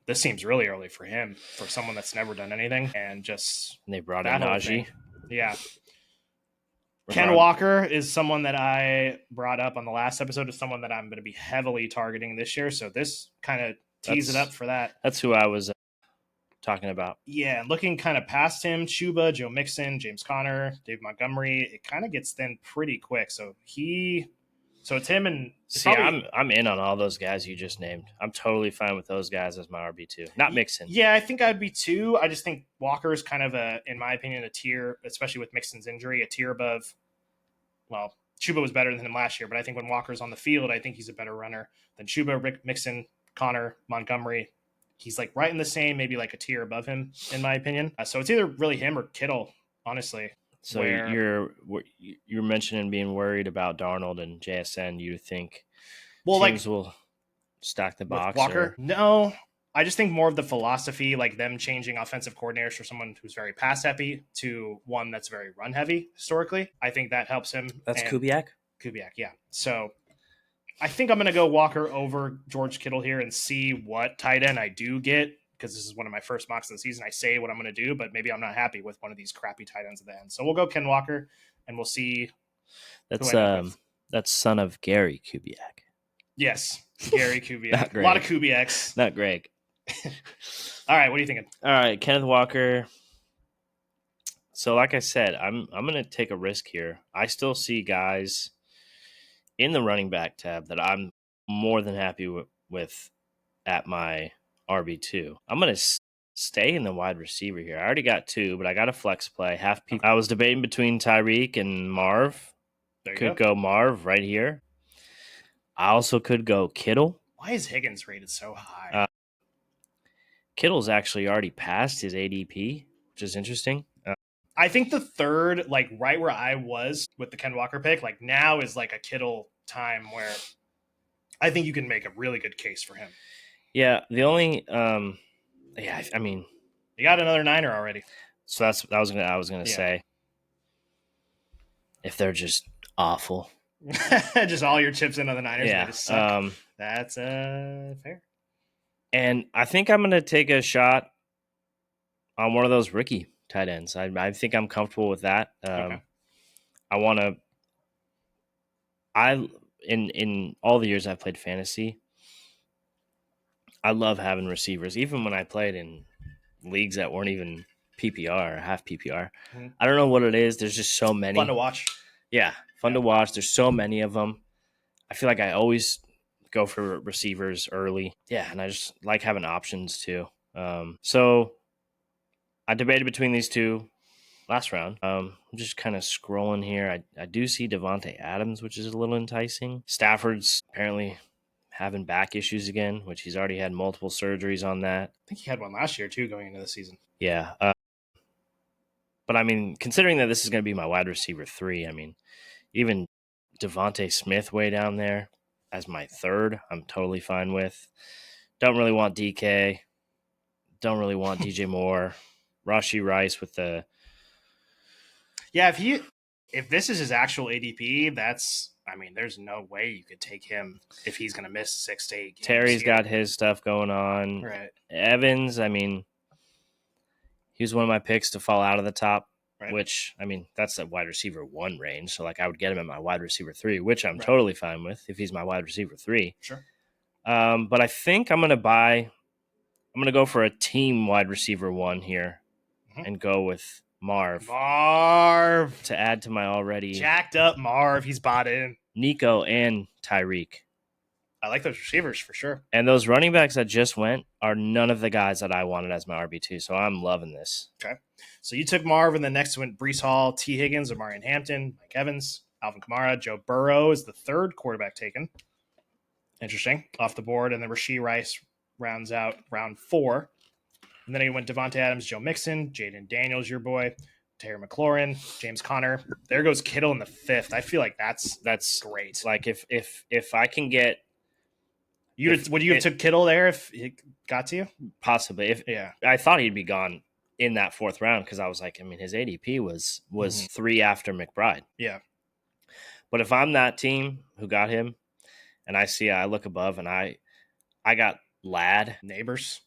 This seems really early for him, for someone that's never done anything. And they brought in Najee. Yeah. Ken Walker is someone that I brought up on the last episode, is someone that I'm going to be heavily targeting this year. So this kind of tees it up for that. That's who I was talking about. Yeah, looking kind of past him, Chuba, Joe Mixon, James Conner, Dave Montgomery, it kind of gets thin pretty quick. So it's him and I'm in on all those guys you just named. I'm totally fine with those guys as my RB2. Not Mixon. Yeah, I think I'd be 2. I just think Walker is kind of in my opinion, a tier, especially with Mixon's injury, a tier above. Well, Chuba was better than him last year, but I think when Walker's on the field, I think he's a better runner than Chuba, Rick Mixon, Connor, Montgomery. He's like right in the same, maybe like a tier above him, in my opinion. So it's either really him or Kittle, honestly. So you're mentioning being worried about Darnold and JSN. You think teams will stack the box? Walker? No, I just think more of the philosophy, like them changing offensive coordinators for someone who's very pass heavy to one that's very run heavy historically. I think that helps him. That's Kubiak? Kubiak, yeah. So I think I'm going to go Walker over George Kittle here and see what tight end I do get, because this is one of my first mocks of the season. I say what I'm going to do, but maybe I'm not happy with one of these crappy tight ends at the end. So we'll go Ken Walker, and we'll see That's who I end up with. that's son of Gary Kubiak. Yes, Gary Kubiak. Not A Greg. lot of Kubiaks. Not Greg. All right, what are you thinking? All right, Kenneth Walker. So, like I said, I'm going to take a risk here. I still see guys in the running back tab that I'm more than happy with at my RB2. I'm going to stay in the wide receiver here. I already got 2, but I got a flex play. I was debating between Tyreek and Marv. Could go Marv right here. I also could go Kittle. Why is Higgins rated so high? Kittle's actually already passed his ADP, which is interesting. I think the third, like right where I was with the Ken Walker pick, like now is like a Kittle time where I think you can make a really good case for him. Yeah, the only, I mean, you got another Niner already. So that's what I was gonna say. If they're just awful, just all your chips into the Niners. Yeah, just suck. That's fair. And I think I'm gonna take a shot on one of those rookie tight ends. I think I'm comfortable with that. Okay. In all the years I've played fantasy, I love having receivers. Even when I played in leagues that weren't even PPR or half PPR, I don't know what it is. There's just so many. Fun to watch. Yeah, fun to watch. There's so many of them. I feel like I always go for receivers early. Yeah, and I just like having options too. So I debated between these two last round. I'm just kind of scrolling here. I do see Davante Adams, which is a little enticing. Stafford's apparently having back issues again, which he's already had multiple surgeries on that. I think he had one last year too going into the season. Yeah. But I mean, considering that this is going to be my wide receiver 3, I mean, even Devontae Smith way down there as my third, I'm totally fine with. Don't really want DK. Don't really want DJ Moore. Rashee Rice with the... Yeah, if this is his actual ADP, there's no way you could take him if he's going to miss 6 to 8 games. Terry's got his stuff going on. Right. Evans, I mean, he was one of my picks to fall out of the top, right. Which, I mean, that's a wide receiver 1 range. So, like, I would get him at my wide receiver 3, which I'm totally fine with if he's my wide receiver 3. Sure. But I think I'm going to go for a team wide receiver 1 here and go with Marv to add to my already jacked up Marv. He's bought in. Nico and Tyreek. I like those receivers for sure. And those running backs that just went are none of the guys that I wanted as my RB2. So I'm loving this. Okay. So you took Marv, and the next went Breece Hall, T. Higgins, Amarian Hampton, Mike Evans, Alvin Kamara, Joe Burrow is the third quarterback taken. Interesting. Off the board. And then Rashee Rice rounds out round 4. And then he went Devontae Adams, Joe Mixon, Jaden Daniels, your boy, Terry McLaurin, James Conner. There goes Kittle in the 5th. I feel like that's great. Like if I can get, would you have took Kittle there if it got to you? Possibly. I thought he'd be gone in that 4th round because I was like, I mean, his ADP was 3 after McBride. Yeah. But if I'm that team who got him, and I look above and I got Ladd. Neighbors.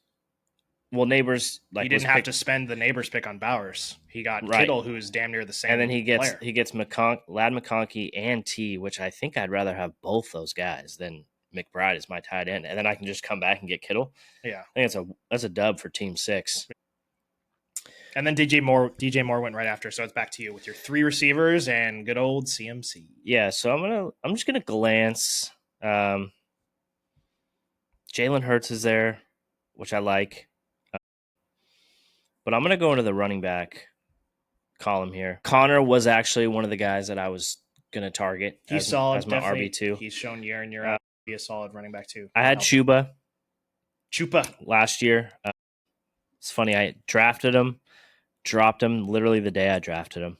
Well, Neighbors, like, he didn't have to spend the Neighbors pick on Bowers. He got Kittle, who is damn near the same. And then he gets player. Ladd McConkey and T, which I think I'd rather have both those guys than McBride as my tight end, and then I can just come back and get Kittle. Yeah, I think that's a dub for Team 6. And then DJ Moore went right after, so it's back to you with your 3 receivers and good old CMC. Yeah, so I'm just gonna glance. Jalen Hurts is there, which I like. But I'm going to go into the running back column here. Connor was actually one of the guys that I was going to target as my RB2. He's shown year in, year out to be a solid running back too. I had Chuba last year. It's funny. I drafted him, dropped him literally the day I drafted him,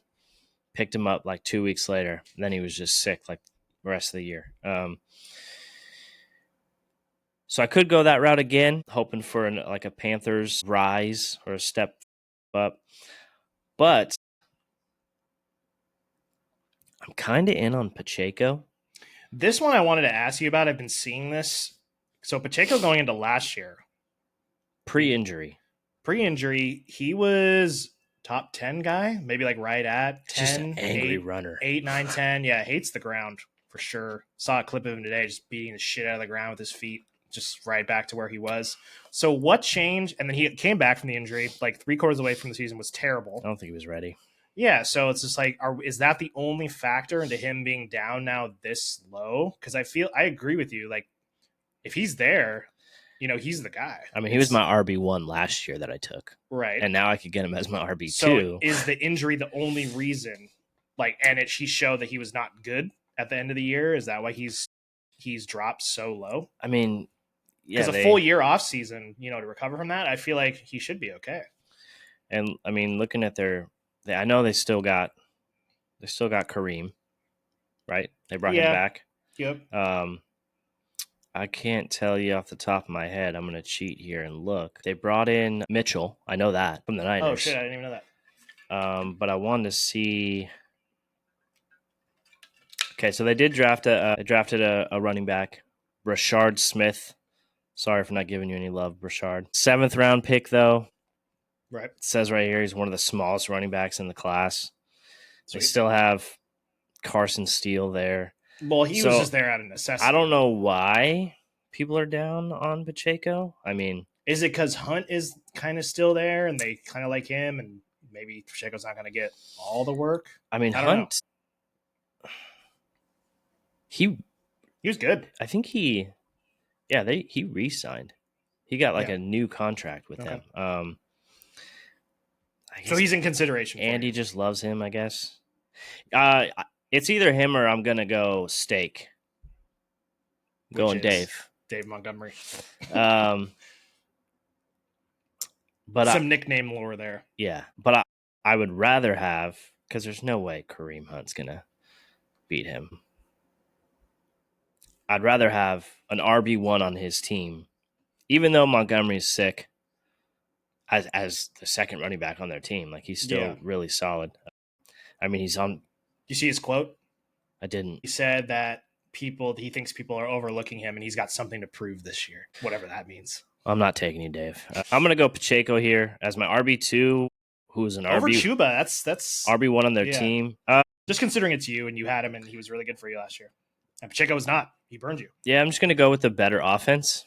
picked him up like 2 weeks later. And then he was just sick like the rest of the year. So I could go that route again, hoping for a Panthers rise or a step up. But I'm kind of in on Pacheco. This one I wanted to ask you about. I've been seeing this. So Pacheco going into last year Pre-injury. Pre-injury, he was top 10 guy, maybe like right at He's just 10, an angry 8, runner. 8, 9, 10. Yeah, hates the ground for sure. Saw a clip of him today just beating the shit out of the ground with his feet, just right back to where he was. So what changed? And then he came back from the injury, like 3/4 away from the season, was terrible. I don't think he was ready. Yeah, so it's just like, is that the only factor into him being down now this low? Because I agree with you. Like, if he's there, he's the guy. I mean, he was my RB1 last year that I took. Right. And now I could get him as my RB2. So is the injury the only reason? Like, and he showed that he was not good at the end of the year. Is that why he's dropped so low? I mean, yeah, because a full year off season, to recover from that, I feel like he should be okay. And I mean, looking at I know they still got Kareem, right? They brought him back. Yep. I can't tell you off the top of my head. I'm going to cheat here and look. They brought in Mitchell. I know that from the Niners. Oh, shit. I didn't even know that. But I wanted to see. Okay, so they did drafted a running back, Rashard Smith. Sorry for not giving you any love, Rashard. 7th round pick, though. Right. It says right here he's one of the smallest running backs in the class. Sweet. They still have Carson Steele there. Well, he was just there out of necessity. I don't know why people are down on Pacheco. I mean, is it because Hunt is kind of still there and they kind of like him, and maybe Pacheco's not going to get all the work? I mean, Hunt, he was good. I think he re-signed. He got like a new contract with them. So he's in consideration. Andy just loves him, I guess. It's either him or I'm gonna go Steak. Going Dave Montgomery. But some nickname lore there. Yeah, but I would rather have, because there's no way Kareem Hunt's gonna beat him. I'd rather have an RB1 on his team, even though Montgomery's sick, as the second running back on their team. Like, he's still really solid. I mean, he's on. You see his quote? I didn't. He said that he thinks people are overlooking him, and he's got something to prove this year, whatever that means. I'm not taking you, Dave. I'm going to go Pacheco here as my RB2, who's an over Chuba. That's RB1 on their team. Just considering it's you and you had him and he was really good for you last year. And Pacheco was not. He burned you. Yeah, I'm just going to go with the better offense.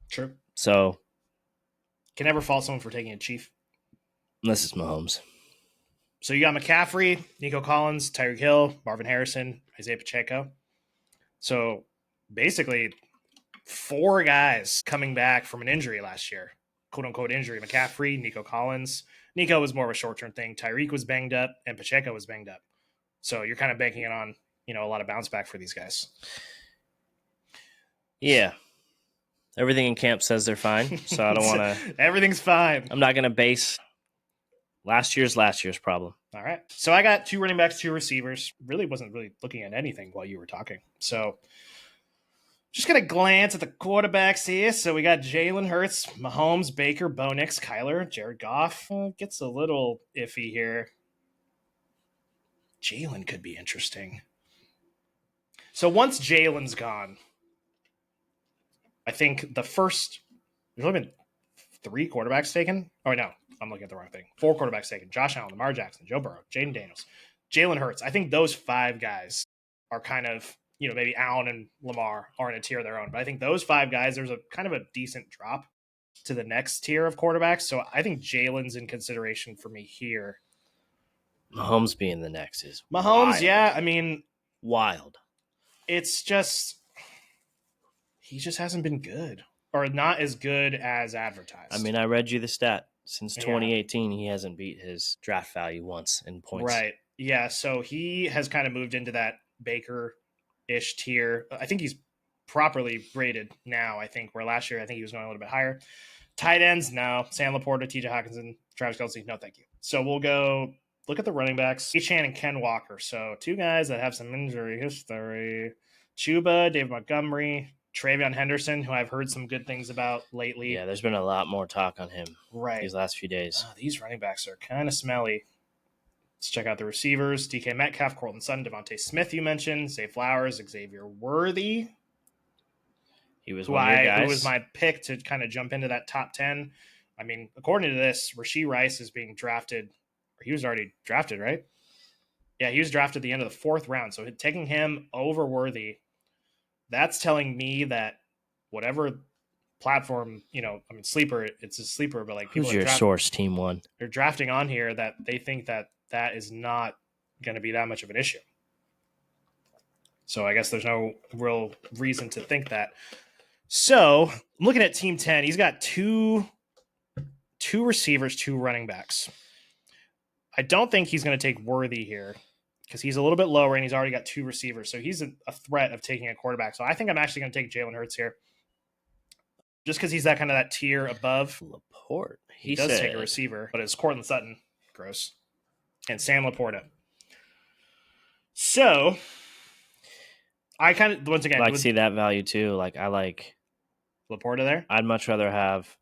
True. So. Can never fault someone for taking a Chief. Unless it's Mahomes. So you got McCaffrey, Nico Collins, Tyreek Hill, Marvin Harrison, Isaiah Pacheco. So basically 4 guys coming back from an injury last year. Quote unquote injury. McCaffrey, Nico Collins. Nico was more of a short-term thing. Tyreek was banged up and Pacheco was banged up. So you're kind of banking it on, a lot of bounce back for these guys. Yeah. Everything in camp says they're fine. So I don't want to. Everything's fine. I'm not going to base last year's problem. All right. So I got 2 running backs, 2 receivers. Wasn't looking at anything while you were talking. So just going to glance at the quarterbacks here. So we got Jalen Hurts, Mahomes, Baker, Bo Nix, Kyler, Jared Goff. Gets a little iffy here. Jalen could be interesting. So once Jalen's gone, I think there's only been 3 quarterbacks taken. Oh, no, I'm looking at the wrong thing. 4 quarterbacks taken. Josh Allen, Lamar Jackson, Joe Burrow, Jaden Daniels, Jalen Hurts. I think those 5 guys are kind of, maybe Allen and Lamar are in a tier of their own. But I think those 5 guys, there's a kind of a decent drop to the next tier of quarterbacks. So I think Jalen's in consideration for me here. Mahomes being the next is Mahomes, wild. Yeah. I mean, wild. It's just he just hasn't been good, or not as good as advertised. I mean, I read you the stat. Since 2018, he hasn't beat his draft value once in points. Right. Yeah. So he has kind of moved into that Baker-ish tier. I think he's properly rated now, I think, where last year I think he was going a little bit higher. Tight ends, no. Sam Laporta, TJ Hawkinson, Travis Kelce, no thank you. So we'll go look at the running backs. Achane and Ken Walker. So 2 guys that have some injury history. Chuba, David Montgomery, Travion Henderson, who I've heard some good things about lately. Yeah, there's been a lot more talk on him these last few days. These running backs are kind of smelly. Let's check out the receivers. DK Metcalf, Courtland Sutton, Devontae Smith you mentioned, Zay Flowers, Xavier Worthy. He was who one of your guys. who was my pick to kind of jump into that top 10. I mean, according to this, Rashee Rice is being drafted. He was already drafted, right? Yeah, he was drafted at the end of the 4th round. So taking him over Worthy, that's telling me that whatever platform, I mean, sleeper, it's a sleeper, but like Who's your source, Team One? They're drafting on here that they think that is not going to be that much of an issue. So I guess there's no real reason to think that. So I'm looking at Team 10. He's got two receivers, 2 running backs. I don't think he's going to take Worthy here because he's a little bit lower and he's already got 2 receivers. So he's a threat of taking a quarterback. So I think I'm actually going to take Jalen Hurts here just because he's that tier above. Laporte. He does take a receiver, but it's Courtland Sutton. Gross. And Sam Laporta. So I kind of, once again, see that value too. Like I like Laporta there. I'd much rather have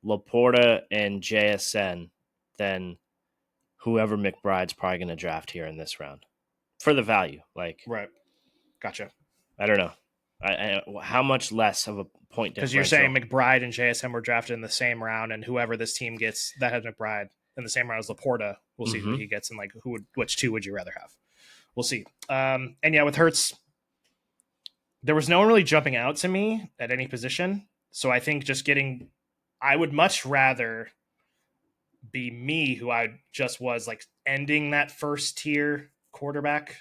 Laporta and JSN than whoever McBride's probably going to draft here in this round for the value. Like, right. Gotcha. I don't know. How much less of a point differential? Because you're saying McBride and JSN were drafted in the same round, and whoever this team gets that has McBride in the same round as Laporta, we'll see who he gets, and like which 2 would you rather have? We'll see. And yeah, with Hurts, there was no one really jumping out to me at any position. So I think I would much rather be me, who I just was like ending that first tier quarterback,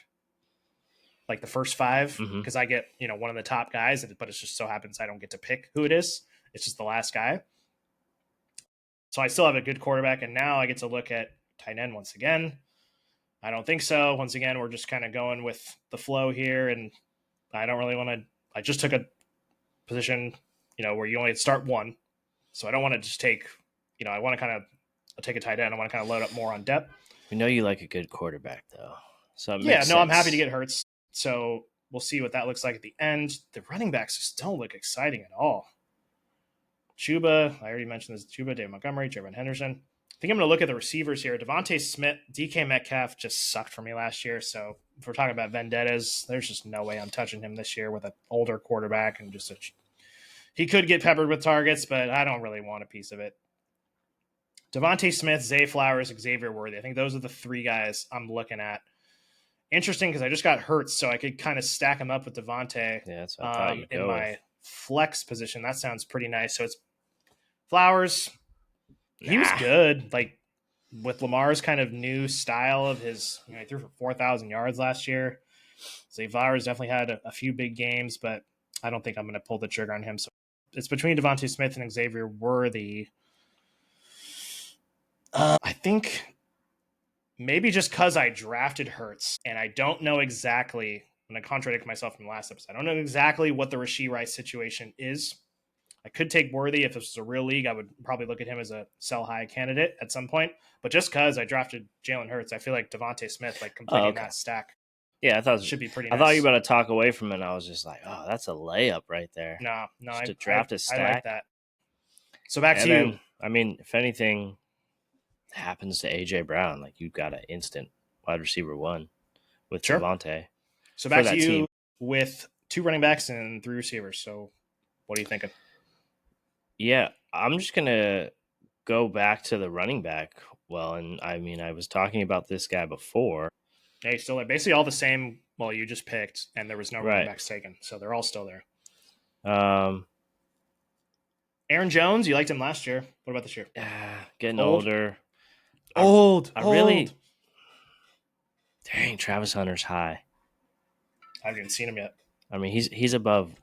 like the first 5, because I get, one of the top guys, but it just so happens I don't get to pick who it is. It's just the last guy. So I still have a good quarterback, and now I get to look at tight end once again. I don't think so. Once again, we're just kind of going with the flow here, and I don't really want to. I just took a position, where you only start 1, so I don't want to just take. I want to kind of take a tight end. I want to kind of load up more on depth. We know you like a good quarterback, though. So I'm happy to get Hurts. So we'll see what that looks like at the end. The running backs just don't look exciting at all. Chuba, I already mentioned this. Chuba, Dave Montgomery, Javon Henderson. I think I'm going to look at the receivers here. Devontae Smith, DK Metcalf just sucked for me last year. So if we're talking about vendettas, there's just no way I'm touching him this year with an older quarterback and he could get peppered with targets, but I don't really want a piece of it. Devontae Smith, Zay Flowers, Xavier Worthy. I think those are the 3 guys I'm looking at. Interesting because I just got Hurts, so I could kind of stack him up with Devontae. Yeah, that's what I thought you'd go my flex position. That sounds pretty nice. So it's Flowers. He was good. Like with Lamar's kind of new style of his, he threw for 4,000 yards last year. Zay Flowers definitely had a few big games, but I don't think I'm going to pull the trigger on him. So it's between Devontae Smith and Xavier Worthy. I think maybe just because I drafted Hurts and I don't know exactly, when I contradict myself from the last episode, I don't know exactly what the Rashee Rice situation is. I could take Worthy if this was a real league. I would probably look at him as a sell high candidate at some point. But just because I drafted Jalen Hurts, I feel like Devontae Smith, like completing that stack. Yeah, I thought it should be pretty nice. I thought you were about to talk away from it, and I was just like, oh, that's a layup right there. No, to draft a stack. I like that. So back to you. I mean, if anything happens to AJ Brown, like you've got an instant wide receiver 1 with Devontae. So back to you with 2 running backs and 3 receivers. So what are you thinking? Yeah, I'm just going to go back to the running back. Well, and I mean, I was talking about this guy before. Hey, still basically all the same. Well, you just picked, and there was no running backs taken, so they're all still there. Aaron Jones, you liked him last year. What about this year? Getting older. Old. Really. Dang, Travis Hunter's high. I haven't even seen him yet. I mean, he's above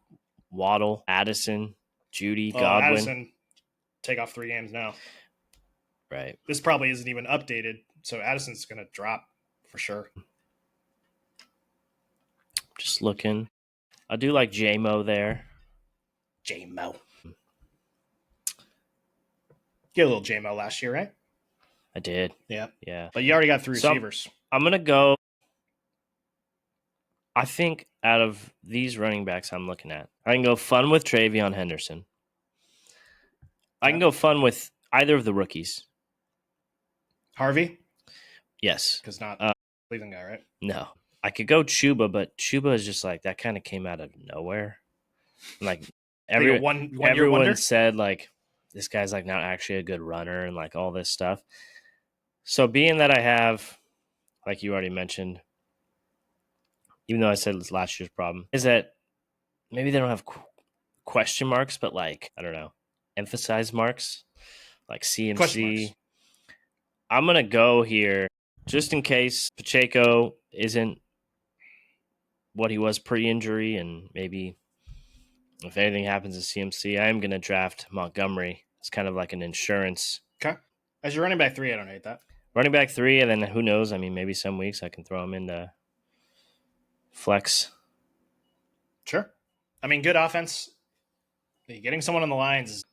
Waddle, Addison, Judy, Godwin. Addison, take off 3 games now. Right. This probably isn't even updated, so Addison's going to drop for sure. Just looking. I do like J-Mo there. J-Mo. Get a little J-Mo last year, right? I did. Yeah. Yeah. But you already got 3 receivers. I'm going to go. I think out of these running backs I'm looking at, I can go fun with Travion Henderson. I can go fun with either of the rookies. Harvey? Yes. Because not Cleveland guy, right? No. I could go Chuba, but Chuba is just like, that kind of came out of nowhere. Like Like a one year everyone wonder. said like this guy's like not actually a good runner and like all this stuff. So being that I have, like you already mentioned, even though I said it's last year's problem, is that maybe they don't have question marks, but like I don't know, emphasize marks like Question marks. CMC. I'm gonna go here just in case Pacheco isn't what he was pre-injury, and maybe if anything happens to CMC, I am gonna draft Montgomery. It's kind of like an insurance Okay. As your running back 3, I don't hate that. running back 3, and then who knows? I mean, maybe some weeks I can throw him into flex. Sure. I mean, good offense. Getting someone on the lines is,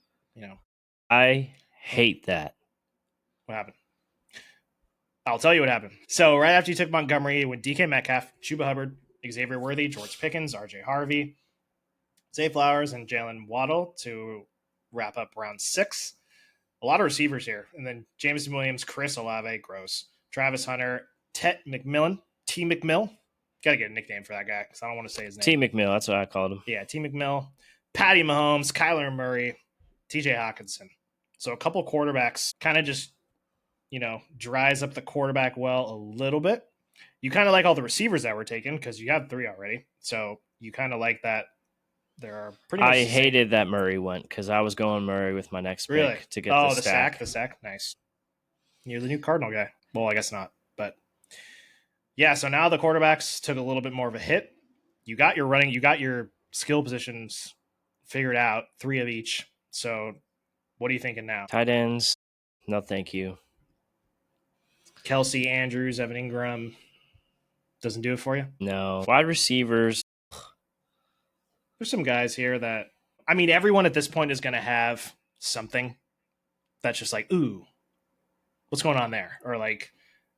I hate that. what happened. I'll tell you what happened. So right after you took Montgomery, went DK Metcalf, Chuba Hubbard, Xavier Worthy, George Pickens, RJ Harvey, Zay Flowers, and Jalen Waddle to wrap up round 6. A lot of receivers here. And then Jameson Williams, Chris Olave, Gross, Travis Hunter, Tet McMillan, T. McMill. Got to get a nickname for that guy because I don't want to say his name. T. McMill, that's what I called him. Yeah, T. McMill, Patty Mahomes, Kyler Murray, TJ Hawkinson. So a couple quarterbacks kind of just, dries up the quarterback well a little bit. You kind of like all the receivers that were taken because you have 3 already. So you kind of like that. There are pretty much. I hated that Murray went because I was going Murray with my next pick to get the stack. The sack. Nice. You're the new Cardinal guy. Well, I guess not. But yeah, so now the quarterbacks took a little bit more of a hit. You got your skill positions figured out, 3 of each. So what are you thinking now? Tight ends, no thank you. Kelsey, Andrews, Evan Ingram doesn't do it for you? No. Wide receivers. There's some guys here that, I mean, everyone at this point is going to have something that's just like, ooh, what's going on there? Or like,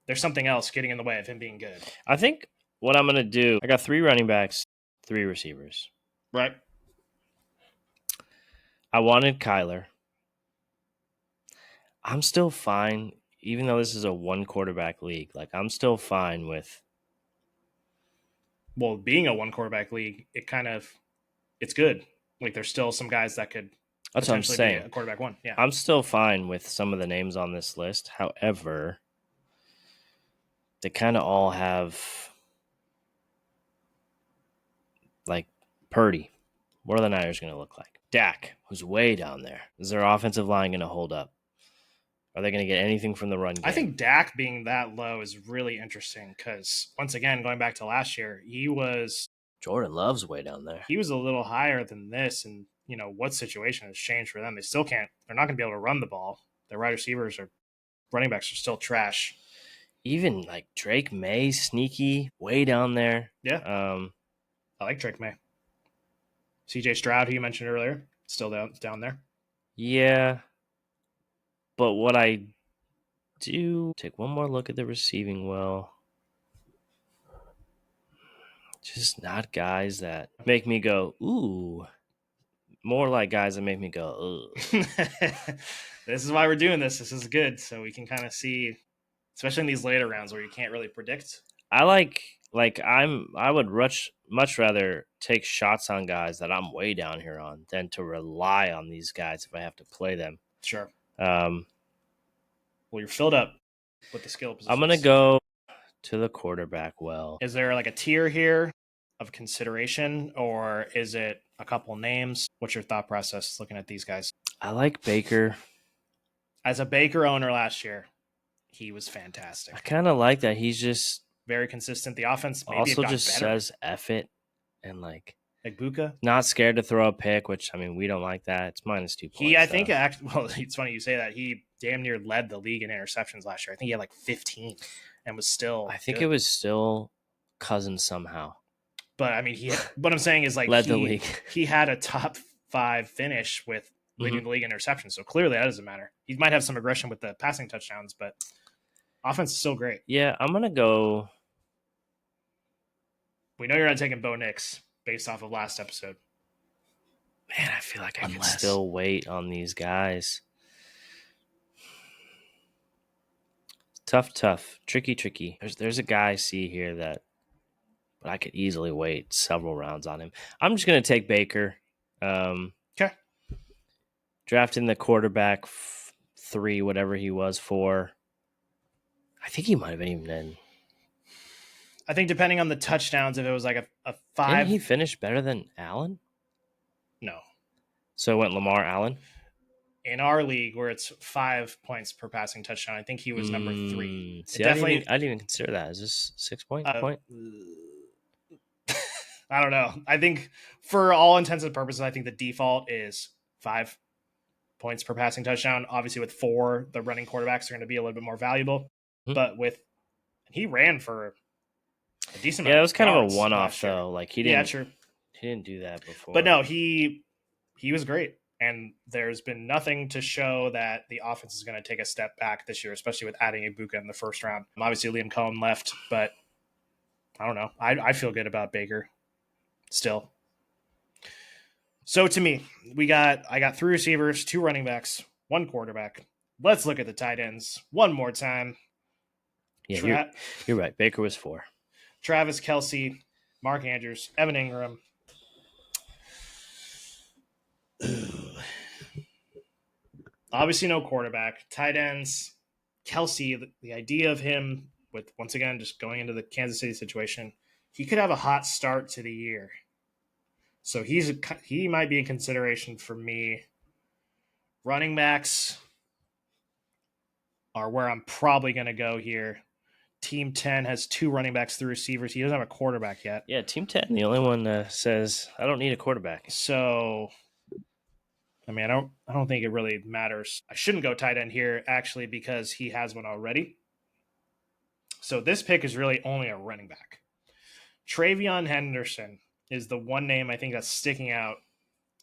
there's something else getting in the way of him being good. I think what I'm going to do, I got 3 running backs, 3 receivers. Right. I wanted Kyler. I'm still fine, even though this is a 1 quarterback league. Like, I'm still fine with. Well, being a 1 quarterback league, it's good. Like, there's still some guys that could That's what I'm saying. be a quarterback 1. Yeah. I'm still fine with some of the names on this list. However, they kind of all have, like, Purdy. What are the Niners going to look like? Dak, who's way down there. Is their offensive line going to hold up? Are they going to get anything from the run game? I think Dak being that low is really interesting because, once again, going back to last year, Jordan Love's way down there. He was a little higher than this, and, what situation has changed for them? They still can't – they're not going to be able to run the ball. Their wide receivers or running backs are still trash. Even, like, Drake May, sneaky, way down there. Yeah. I like Drake May. CJ Stroud, who you mentioned earlier, still down there. Yeah. But what I do, take one more look at the receiving well. Just not guys that make me go, ooh. More like guys that make me go, ugh. This is why we're doing this. This is good. So we can kind of see, especially in these later rounds where you can't really predict. I would much rather take shots on guys that I'm way down here on than to rely on these guys if I have to play them. Sure. Well, you're filled up with the skill positions. I'm going to go to the quarterback well. Is there like a tier here of consideration, or is it a couple names? What's your thought process looking at these guys? I like Baker. As a Baker owner last year, he was fantastic. I kind of like that. He's just very consistent. The offense maybe also just better. says F it and like Buka. Not scared to throw a pick, which I mean we don't like that. It's -2 points. I think it's funny you say that. He damn near led the league in interceptions last year. I think he had like 15 and was still I think it was still Cousins somehow. But I mean what I'm saying is like led the league. He had a top 5 finish with leading the league in interceptions. So clearly that doesn't matter. He might have some aggression with the passing touchdowns, but offense is still great. Yeah, I'm gonna go. We know you're not taking Bo Nix based off of last episode. Man, I feel like I can still wait on these guys. Tough. Tricky. There's a guy I see here but I could easily wait several rounds on him. I'm just going to take Baker. Okay. Drafting the quarterback 3, whatever he was, 4. I think he might have been even in. I think depending on the touchdowns, if it was like a Didn't 5, he finish better than Allen? no. So it went Lamar, Allen. In our league, where it's 5 points per passing touchdown, I think he was number 3. See, It definitely, I didn't even consider that. Is this 6 point? uh, I don't know. I think for all intents and purposes, I think the default is 5 points per passing touchdown. Obviously, with 4, the running quarterbacks are going to be a little bit more valuable. Hmm. But he ran for a decent Yeah, amount. it was kind of a yards one-off last year. though. Like he Yeah, didn't. true. He didn't do that before. But no, he was great. And there's been nothing to show that the offense is going to take a step back this year, especially with adding Ibuka in the first round. Obviously, Liam Cohen left, but I don't know. I feel good about Baker still. So to me, I got 3 receivers, 2 running backs, 1 quarterback. Let's look at the tight ends one more time. Yeah, you're right. Baker was 4. Travis Kelce, Mark Andrews, Evan Ingram. Obviously, no quarterback. Tight ends, Kelce, the idea of him with, once again, just going into the Kansas City situation, he could have a hot start to the year. So he might be in consideration for me. Running backs are where I'm probably going to go here. Team 10 has 2 running backs, 3 receivers. He doesn't have a quarterback yet. Yeah, Team 10, the only one says I don't need a quarterback. So, I mean, I don't think it really matters. I shouldn't go tight end here actually because he has one already. So this pick is really only a running back. Travion Henderson is the one name I think that's sticking out.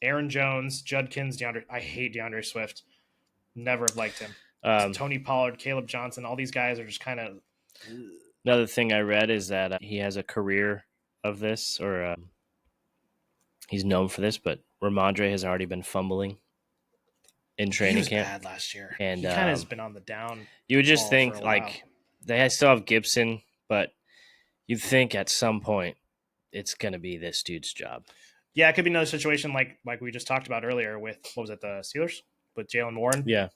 Aaron Jones, Judkins, I hate DeAndre Swift. Never liked him. Tony Pollard, Caleb Johnson, all these guys are just kind of. Another thing I read is that he has a career of this, or he's known for this, but Ramondre has already been fumbling in training camp. He was bad last year, and he kind of has been on the down. You would just think like they still have Gibson, but you'd think at some point it's going to be this dude's job. Yeah, it could be another situation like we just talked about earlier with, what was it, the Steelers with Jaylen Warren? Yeah.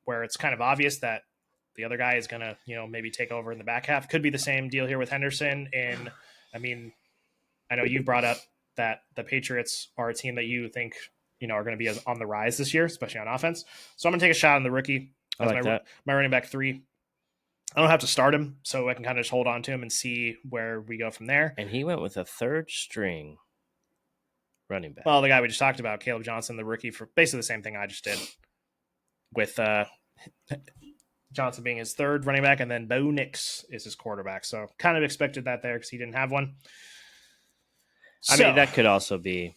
Where it's kind of obvious that the other guy is going to, maybe take over in the back half. Could be the same deal here with Henderson. And I mean, I know you brought up that the Patriots are a team that you think, are going to be on the rise this year, especially on offense. So I'm going to take a shot on the rookie as my running back 3. I don't have to start him, so I can kind of just hold on to him and see where we go from there. And he went with a 3rd string running back. Well, the guy we just talked about, Caleb Johnson, the rookie, for basically the same thing I just did with Johnson being his 3rd running back, and then Bo Nix is his quarterback. So kind of expected that there because he didn't have one. I mean, that could also be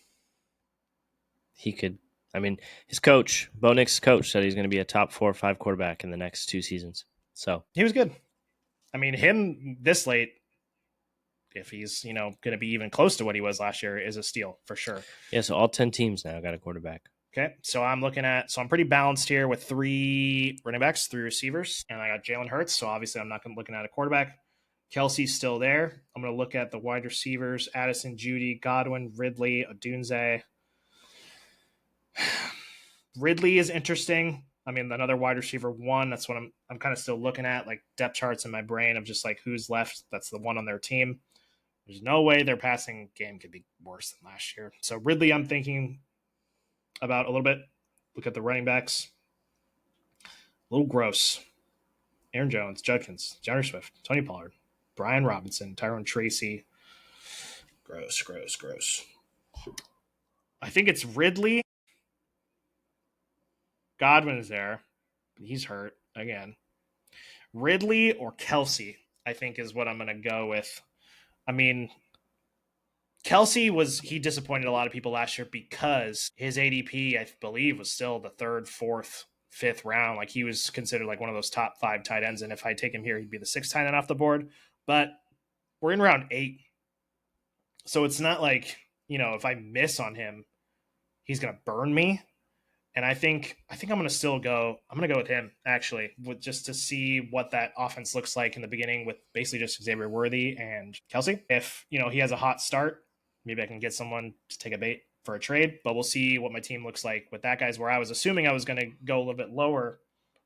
his coach, Bo Nix's coach, said he's going to be a top 4 or 5 quarterback in the next 2 seasons. So he was good. I mean, him this late, if he's, going to be even close to what he was last year, is a steal for sure. Yeah, so all 10 teams now got a quarterback. Okay, so I'm pretty balanced here with 3 running backs, 3 receivers, and I got Jalen Hurts, so obviously I'm not looking at a quarterback. Kelsey's still there. I'm going to look at the wide receivers, Addison, Judy, Godwin, Ridley, Odunze. Ridley is interesting. I mean, another wide receiver 1, that's what I'm kind of still looking at, like depth charts in my brain of just like who's left. That's the one on their team. There's no way their passing game could be worse than last year. So Ridley, I'm thinking about a little bit. Look at the running backs. A little gross. Aaron Jones, Judkins, DeAndre Swift, Tony Pollard, Brian Robinson, Tyrone Tracy. Gross. I think it's Ridley. Godwin is there, but he's hurt again. Ridley or Kelsey, I think, is what I'm going to go with. I mean, Kelsey he disappointed a lot of people last year because his ADP, I believe, was still the 3rd, 4th, 5th round. Like he was considered like one of those top 5 tight ends. And if I take him here, he'd be the 6th tight end off the board. But we're in round 8. So it's not like, if I miss on him, he's going to burn me. And I think I'm going to go with him actually, just to see what that offense looks like in the beginning with basically just Xavier Worthy and Kelsey. If, he has a hot start, maybe I can get someone to take a bait for a trade, but we'll see what my team looks like with that guy's where I was assuming I was going to go a little bit lower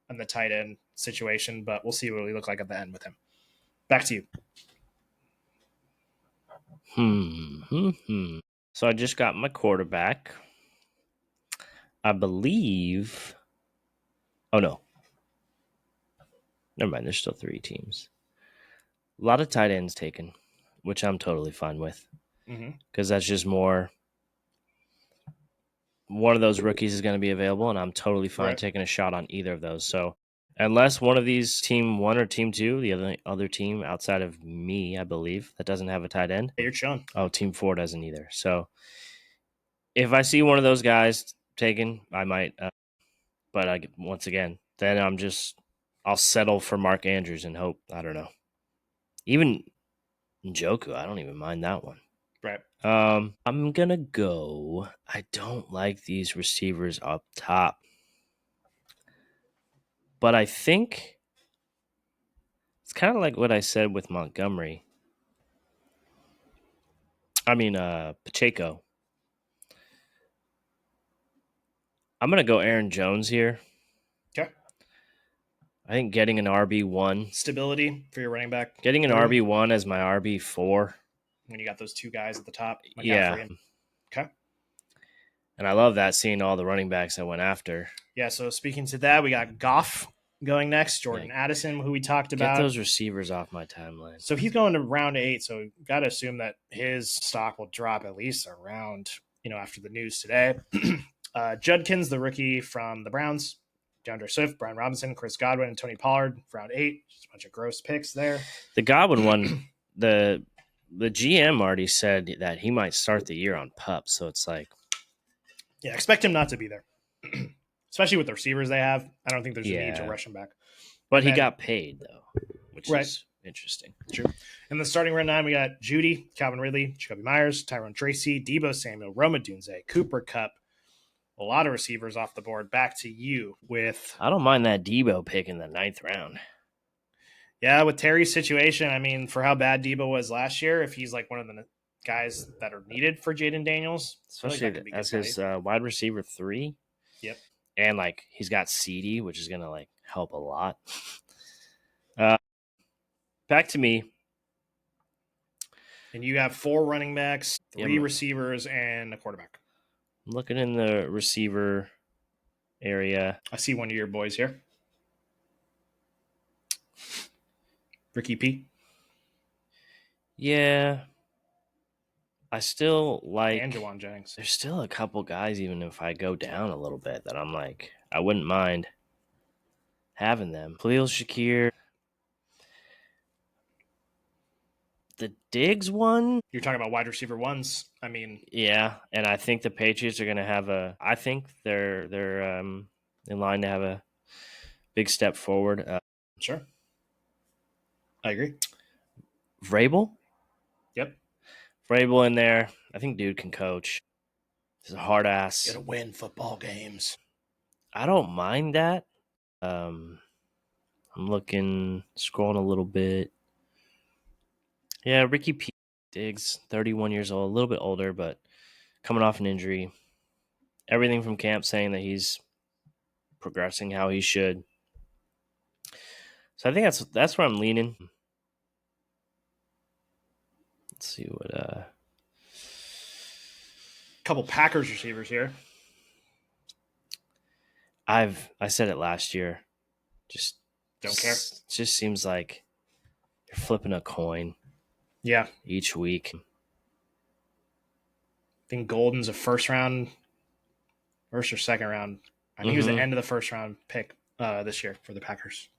on the tight end situation, but we'll see what we look like at the end with him. Back to you. So I just got my quarterback. I believe. Oh, no. Never mind. There's still 3 teams. A lot of tight ends taken, which I'm totally fine with. Because that's just more. One of those rookies is going to be available, and I'm totally fine taking a shot on either of those. So unless one of these team 1 or team 2, the other team outside of me, I believe, that doesn't have a tight end. You're chilling. Oh, team 4 doesn't either. So if I see one of those guys taken, I might. But once again, then I'll settle for Mark Andrews and hope. I don't know. Even Njoku, I don't even mind that one. Right. I'm going to go. I don't like these receivers up top. But I think it's kind of like what I said with Montgomery. I mean, Pacheco. I'm going to go Aaron Jones here. Okay. I think getting an RB1. Stability for your running back. Getting an RB1 as my RB4. When you got those 2 guys at the top. Yeah. Okay. And I love that, seeing all the running backs I went after. Yeah, so speaking to that, we got Goff going next, Jordan Addison, who we talked about. Get those receivers off my timeline. So he's going to round 8, so we've got to assume that his stock will drop at least around, after the news today. Judkins, the rookie from the Browns, DeAndre Swift, Brian Robinson, Chris Godwin, and Tony Pollard, round 8. Just a bunch of gross picks there. The Godwin one, the GM already said that he might start the year on PUP, so it's like... Yeah, expect him not to be there. Especially with the receivers they have. I don't think there's a need to rush him back. But he got paid, though, which is interesting. True. In the starting round 9, we got Judy, Calvin Ridley, Jacoby Myers, Tyrone Tracy, Debo Samuel, Roma Dunze, Cooper Kupp. A lot of receivers off the board. Back to you with... I don't mind that Debo pick in the 9th round. Yeah, with Terry's situation, I mean, for how bad Debo was last year, if he's like one of the guys that are needed for Jaden Daniels, especially as his wide receiver 3. Yep. And he's got CD, which is gonna help a lot. Back to me. And you have 4 running backs, 3 receivers, and a quarterback. I'm looking in the receiver area. I see one of your boys here. Ricky P. Yeah. I still like... And Jawan Jennings. There's still a couple guys, even if I go down a little bit, that I'm like, I wouldn't mind having them. Khalil Shakir. The Diggs one? You're talking about wide receiver ones. I mean... Yeah, and I think the Patriots are going to have I think they're in line to have a big step forward. Sure. I agree. Vrabel? Yep. Vrabel in there. I think dude can coach. He's a hard ass. Gonna win football games. I don't mind that. I'm looking, scrolling a little bit. Yeah, Ricky P. Diggs, 31 years old, a little bit older, but coming off an injury. Everything from camp saying that he's progressing how he should. So I think that's where I'm leaning. Let's see what couple Packers receivers here. I said it last year. Just don't care. It just seems like you're flipping a coin. Yeah. Each week. I think Golden's a first or second round. I think he was the end of the first round pick this year for the Packers.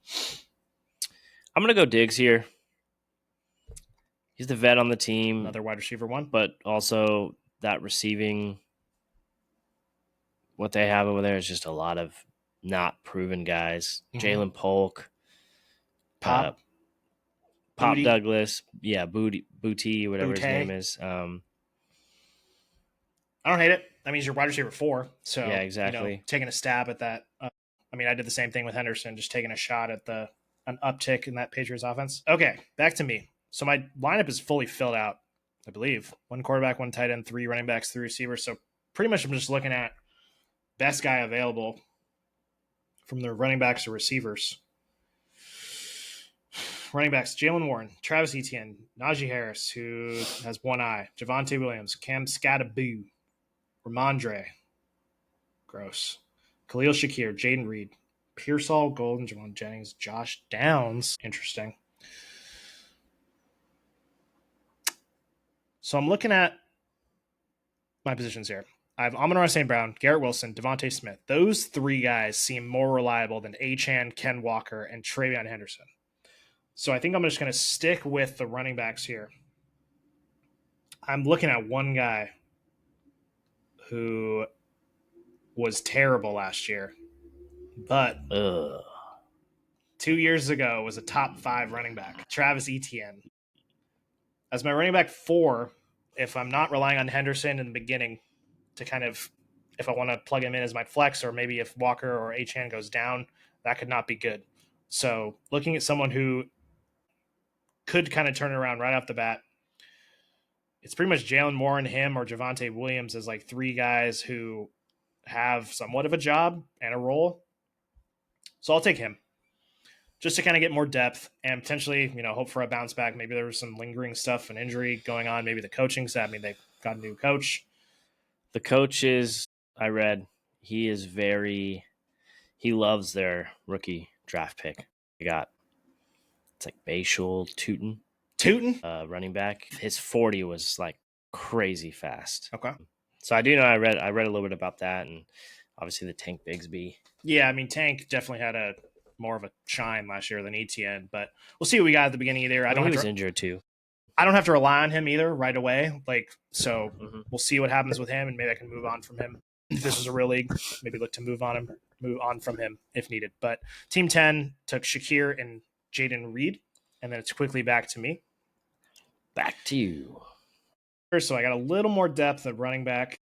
I'm gonna go Diggs here. He's the vet on the team. Another wide receiver one. But also that receiving, what they have over there is just a lot of not proven guys. Jalen Polk. Pop Douglas. Yeah, Booty, whatever his name is. I don't hate it. That means you're wide receiver 4. So yeah, exactly. Taking a stab at that. I did the same thing with Henderson, just taking a shot at an uptick in that Patriots offense. Okay, back to me. So my lineup is fully filled out, I believe. 1 quarterback, 1 tight end, 3 running backs, 3 receivers. So pretty much I'm just looking at best guy available from the running backs or receivers. Running backs: Jalen Warren, Travis Etienne, Najee Harris, who has one eye, Javonte Williams, Cam Skatteboo, Ramondre, gross, Khalil Shakir, Jaden Reed, Pearsall Golden, Javon Jennings, Josh Downs. Interesting. So I'm looking at my positions here. I have Amon-Ra St. Brown, Garrett Wilson, Devontae Smith. Those three guys seem more reliable than Achane, Ken Walker, and TreVeyon Henderson. So I think I'm just going to stick with the running backs here. I'm looking at one guy who was terrible last year, but 2 years ago was a top 5 running back, Travis Etienne. As my running back 4, if I'm not relying on Henderson in the beginning to kind of, if I want to plug him in as my flex, or maybe if Walker or Achane goes down, that could not be good. So looking at someone who could kind of turn it around right off the bat, it's pretty much Jalen Warren, him, or Javonte Williams as like 3 guys who have somewhat of a job and a role. So I'll take him just to kind of get more depth and potentially, hope for a bounce back. Maybe there was some lingering stuff, an injury going on. Maybe the coaching staff, they got a new coach. The coach is, I read, he loves their rookie draft pick. It's like Bashul Tootin? Running back. His 40 was like crazy fast. Okay. So I do know I read a little bit about that, and obviously the Tank Bigsby. Yeah, Tank definitely had a more of a shine last year than Etienne, but we'll see what we got at the beginning of the year. He was injured too. I don't have to rely on him either right away. We'll see what happens with him, and maybe I can move on from him. If this was a real league, maybe look to move on from him if needed. But Team 10 took Shakir and Jaden Reed, and then it's quickly back to me. Back to you. So I got a little more depth at running back.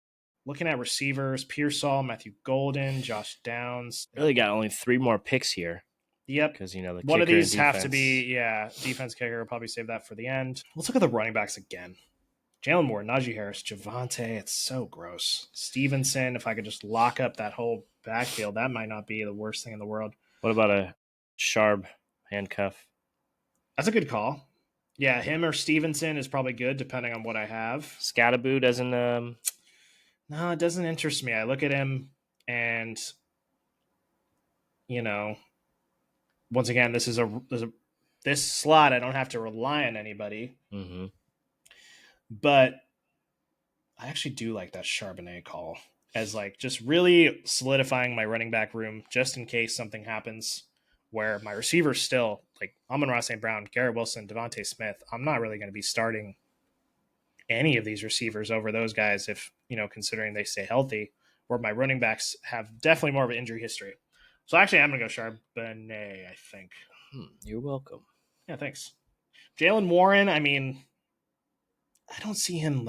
Looking at receivers, Pearsall, Matthew Golden, Josh Downs. Really got only 3 more picks here. Yep. Because, the one of these have to be, defense kicker. I'll probably save that for the end. Let's look at the running backs again. Jalen Moore, Najee Harris, Javonte. It's so gross. Stevenson, if I could just lock up that whole backfield, that might not be the worst thing in the world. What about a Sharp handcuff? That's a good call. Yeah, him or Stevenson is probably good, depending on what I have. Skatteboo doesn't... No, it doesn't interest me. I look at him and, once again, this slot, I don't have to rely on anybody. Mm-hmm. But I actually do like that Charbonnet call as just really solidifying my running back room just in case something happens where my receivers still, like Amon-Ra St. Brown, Garrett Wilson, Devontae Smith. I'm not really going to be starting any of these receivers over those guys if, considering they stay healthy, where my running backs have definitely more of an injury history. So actually, I'm going to go Charbonnet, I think. You're welcome. Yeah, thanks. Jalen Warren, I don't see him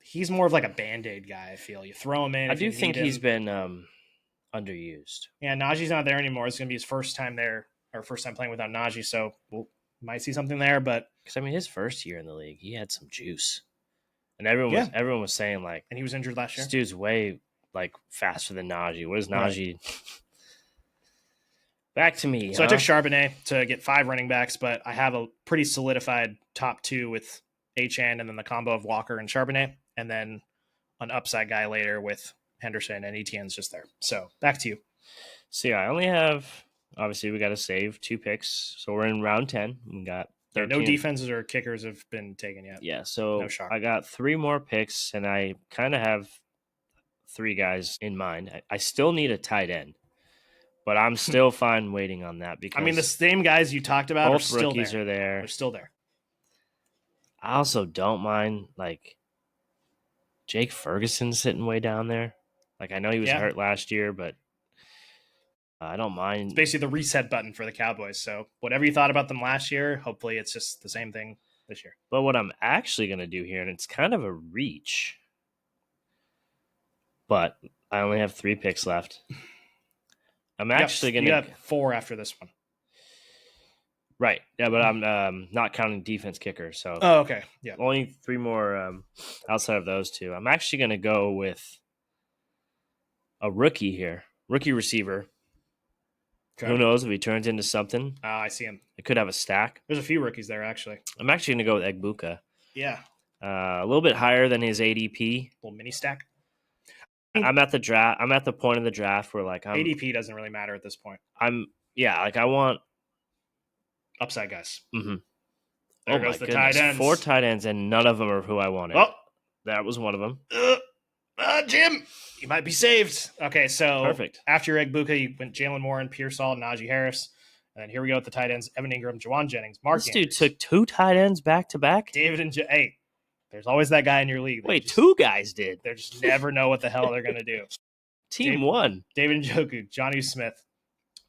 he's more of like a Band-Aid guy, I feel. You throw him in. I do think he's been underused. Yeah, Najee's not there anymore. It's going to be his first time there, or first time playing without Najee, so we'll might see something there. But because his first year in the league, he had some juice, and everyone was saying and he was injured last year. This dude's way faster than Najee. What is Najee? Right. Back to me. So I took Charbonnet to get 5 running backs, but I have a pretty solidified top 2 with Achane, and then the combo of Walker and Charbonnet, and then an upside guy later with Henderson, and Etienne's just there. So back to you. So I only have, obviously we got to save 2 picks. So we're in round 10. We got 13. No defenses or kickers have been taken yet. Yeah. So no shock. I got 3 more picks, and I kind of have 3 guys in mind. I still need a tight end, but I'm still fine waiting on that because the same guys you talked about both are still rookies there. Are there. They're still there. I also don't mind Jake Ferguson sitting way down there. I know he was hurt last year, but I don't mind. It's basically the reset button for the Cowboys. So whatever you thought about them last year, hopefully it's just the same thing this year. But what I'm actually going to do here, and it's kind of a reach, but I only have 3 picks left. I'm actually going to... You got 4 after this one. Right. Yeah, but I'm not counting defense kicker. So okay. Yeah. Only 3 more outside of those 2. I'm actually going to go with a rookie here, rookie receiver. Okay. Who knows if he turns into something? I see him. It could have a stack. There's a few rookies there, actually. I'm actually going to go with Egbuka. Yeah. A little bit higher than his ADP. Little mini stack. I'm at the draft. I'm at the point of the draft where like ADP doesn't really matter at this point. Like I want upside guys. Mm-hmm. There goes the tight ends. 4 tight ends, and none of them are who I wanted. Oh, that was one of them. Jim, you might be saved. Okay, so perfect. After Egbuka, you went Jalen Warren, Pearsall, Najee Harris. And then here we go with the tight ends: Evan Ingram, Jawan Jennings, Mark This Andrews. dude took 2 tight ends back to back. David and hey, there's always that guy in your league. Wait, 2 guys did. They just never know what the hell they're gonna do. Team won. David Njoku, Johnny Smith,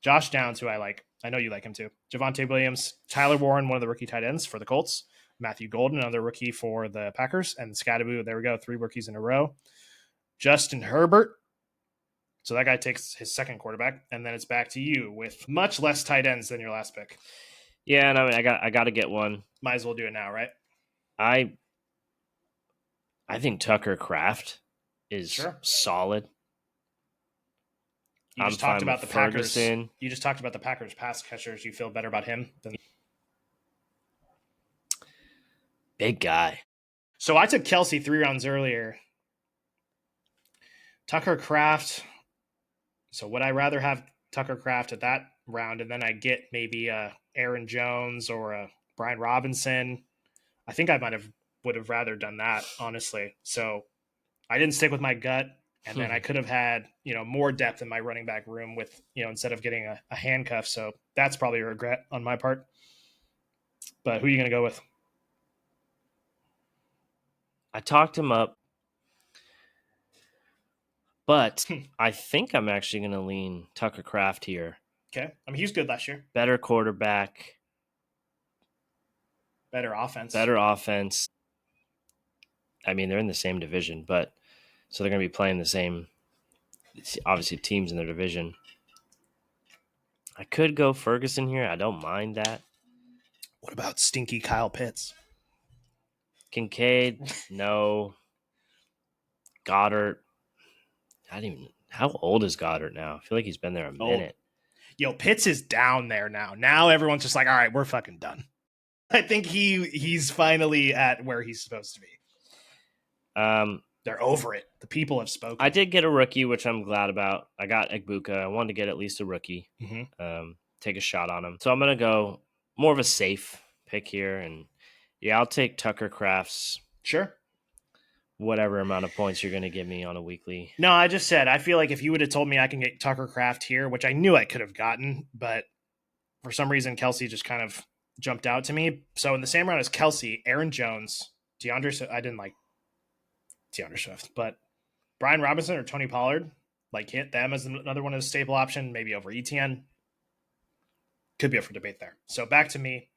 Josh Downs, who I like. I know you like him too. Javonte Williams, Tyler Warren, one of the rookie tight ends for the Colts. Matthew Golden, another rookie for the Packers. And Scadaboo, there we go, 3 rookies in a row. Justin Herbert. So that guy takes his second quarterback. And then it's back to you with much less tight ends than your last pick. Yeah, and I mean, I got to get one. Might as well do it now, right? I think Tucker Kraft is solid. You just talked about the Packers. You just talked about the Packers pass catchers. You feel better about him than big guy. So I took Kelsey 3 rounds earlier. Tucker Kraft. So would I rather have Tucker Kraft at that round, and then I get maybe a Aaron Jones or a Brian Robinson? I think I would have rather done that, honestly. So I didn't stick with my gut. And then I could have had, more depth in my running back room with, instead of getting a handcuff. So that's probably a regret on my part. But who are you going to go with? I talked him up. But I think I'm actually going to lean Tucker Kraft here. Okay. I mean, he was good last year. Better quarterback. Better offense. I mean, they're in the same division, but so they're going to be playing the same, obviously, teams in their division. I could go Ferguson here. I don't mind that. What about stinky Kyle Pitts? Kincaid, no. Goddard. How old is Goddard now? I feel like he's been there a minute. Yo, Pitts is down there now. Now everyone's just like, all right, we're fucking done. I think he's finally at where he's supposed to be. They're over it. The people have spoken. I did get a rookie, which I'm glad about. I got Egbuka. I wanted to get at least a rookie. Mm-hmm. Take a shot on him. So I'm going to go more of a safe pick here. And yeah, I'll take Tucker Kraft's. Sure. Whatever amount of points you're going to give me on a weekly. No, I just said, I feel like if you would have told me I can get Tucker Kraft here, which I knew I could have gotten, but for some reason, Kelsey just kind of jumped out to me. So in the same round as Kelsey, Aaron Jones, DeAndre Swift, I didn't like DeAndre Swift, but Brian Robinson or Tony Pollard, like hit them as another one as a staple option, maybe over ETN. Could be up for debate there. So back to me.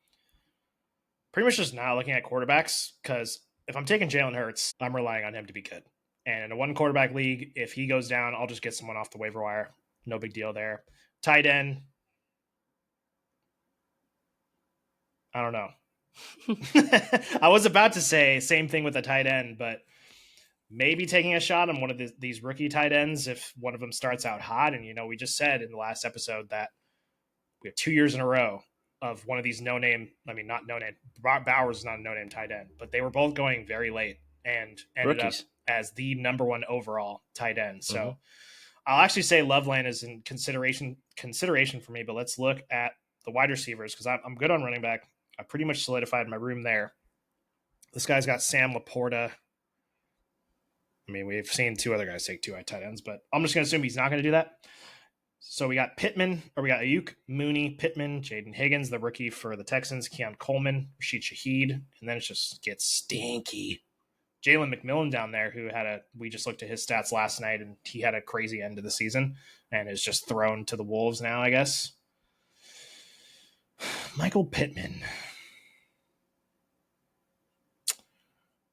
Pretty much just now looking at quarterbacks, because if I'm taking Jalen Hurts, I'm relying on him to be good. And in a 1 quarterback league, if he goes down, I'll just get someone off the waiver wire. No big deal there. Tight end. I don't know. I was about to say same thing with the tight end, but maybe taking a shot on one of these rookie tight ends if one of them starts out hot. And, we just said in the last episode that we have 2 years in a row of one of these not no-name. Bowers is not a no-name tight end, but they were both going very late and ended up as the number 1 overall tight end. So I'll actually say Loveland is in consideration for me, but let's look at the wide receivers because I'm good on running back. I pretty much solidified my room there. This guy's got Sam Laporta. I mean, we've seen 2 other guys take 2 tight ends, but I'm just going to assume he's not going to do that. So we got Ayuk, Mooney, Pittman, Jaden Higgins, the rookie for the Texans, Keon Coleman, Rashid Shaheed, and then it just gets stinky. Jalen McMillan down there, we just looked at his stats last night, and he had a crazy end of the season and is just thrown to the wolves now, I guess. Michael Pittman.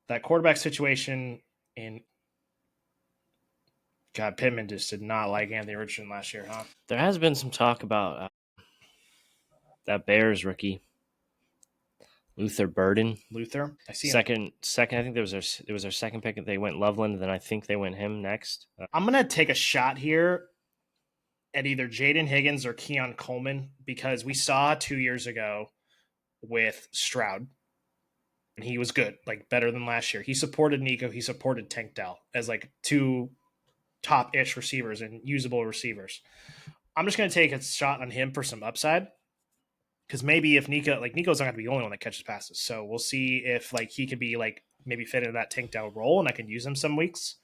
That quarterback situation in God, Pittman just did not like Anthony Richardson last year, huh? There has bbeen some talk about that Bears rookie. Luther Burden. Luther. I see him. Second. I think there was their second pick. They went Loveland. Then I think they went him next. I'm going to take a shot here at either Jaden Higgins or Keon Coleman because we saw 2 years ago with Stroud. And he was good, like better than last year. He supported Nico. He supported Tank Dell as like two top-ish receivers and usable receivers. I'm just going to take a shot on him for some upside because maybe if Nico's not going to be the only one that catches passes. So we'll see if like he could be like maybe fit into that Tank Dell role and I can use him some weeks.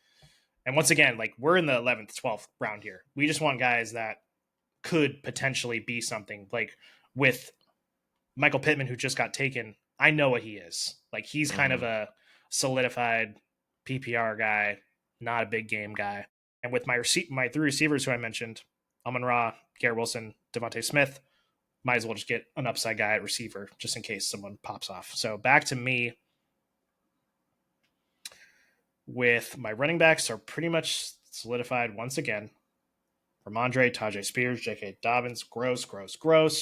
And once again, like we're in the 11th, 12th round here. We just want guys that could potentially be something like with Michael Pittman, who just got taken. I know what he is. Like he's kind of a solidified PPR guy, not a big game guy. And with my three receivers who I mentioned, Amon-Ra, Garrett Wilson, Devontae Smith, might as well just get an upside guy at receiver just in case someone pops off. So back to me with my running backs are pretty much solidified once again. Ramondre, Tajay Spears, J.K. Dobbins, gross.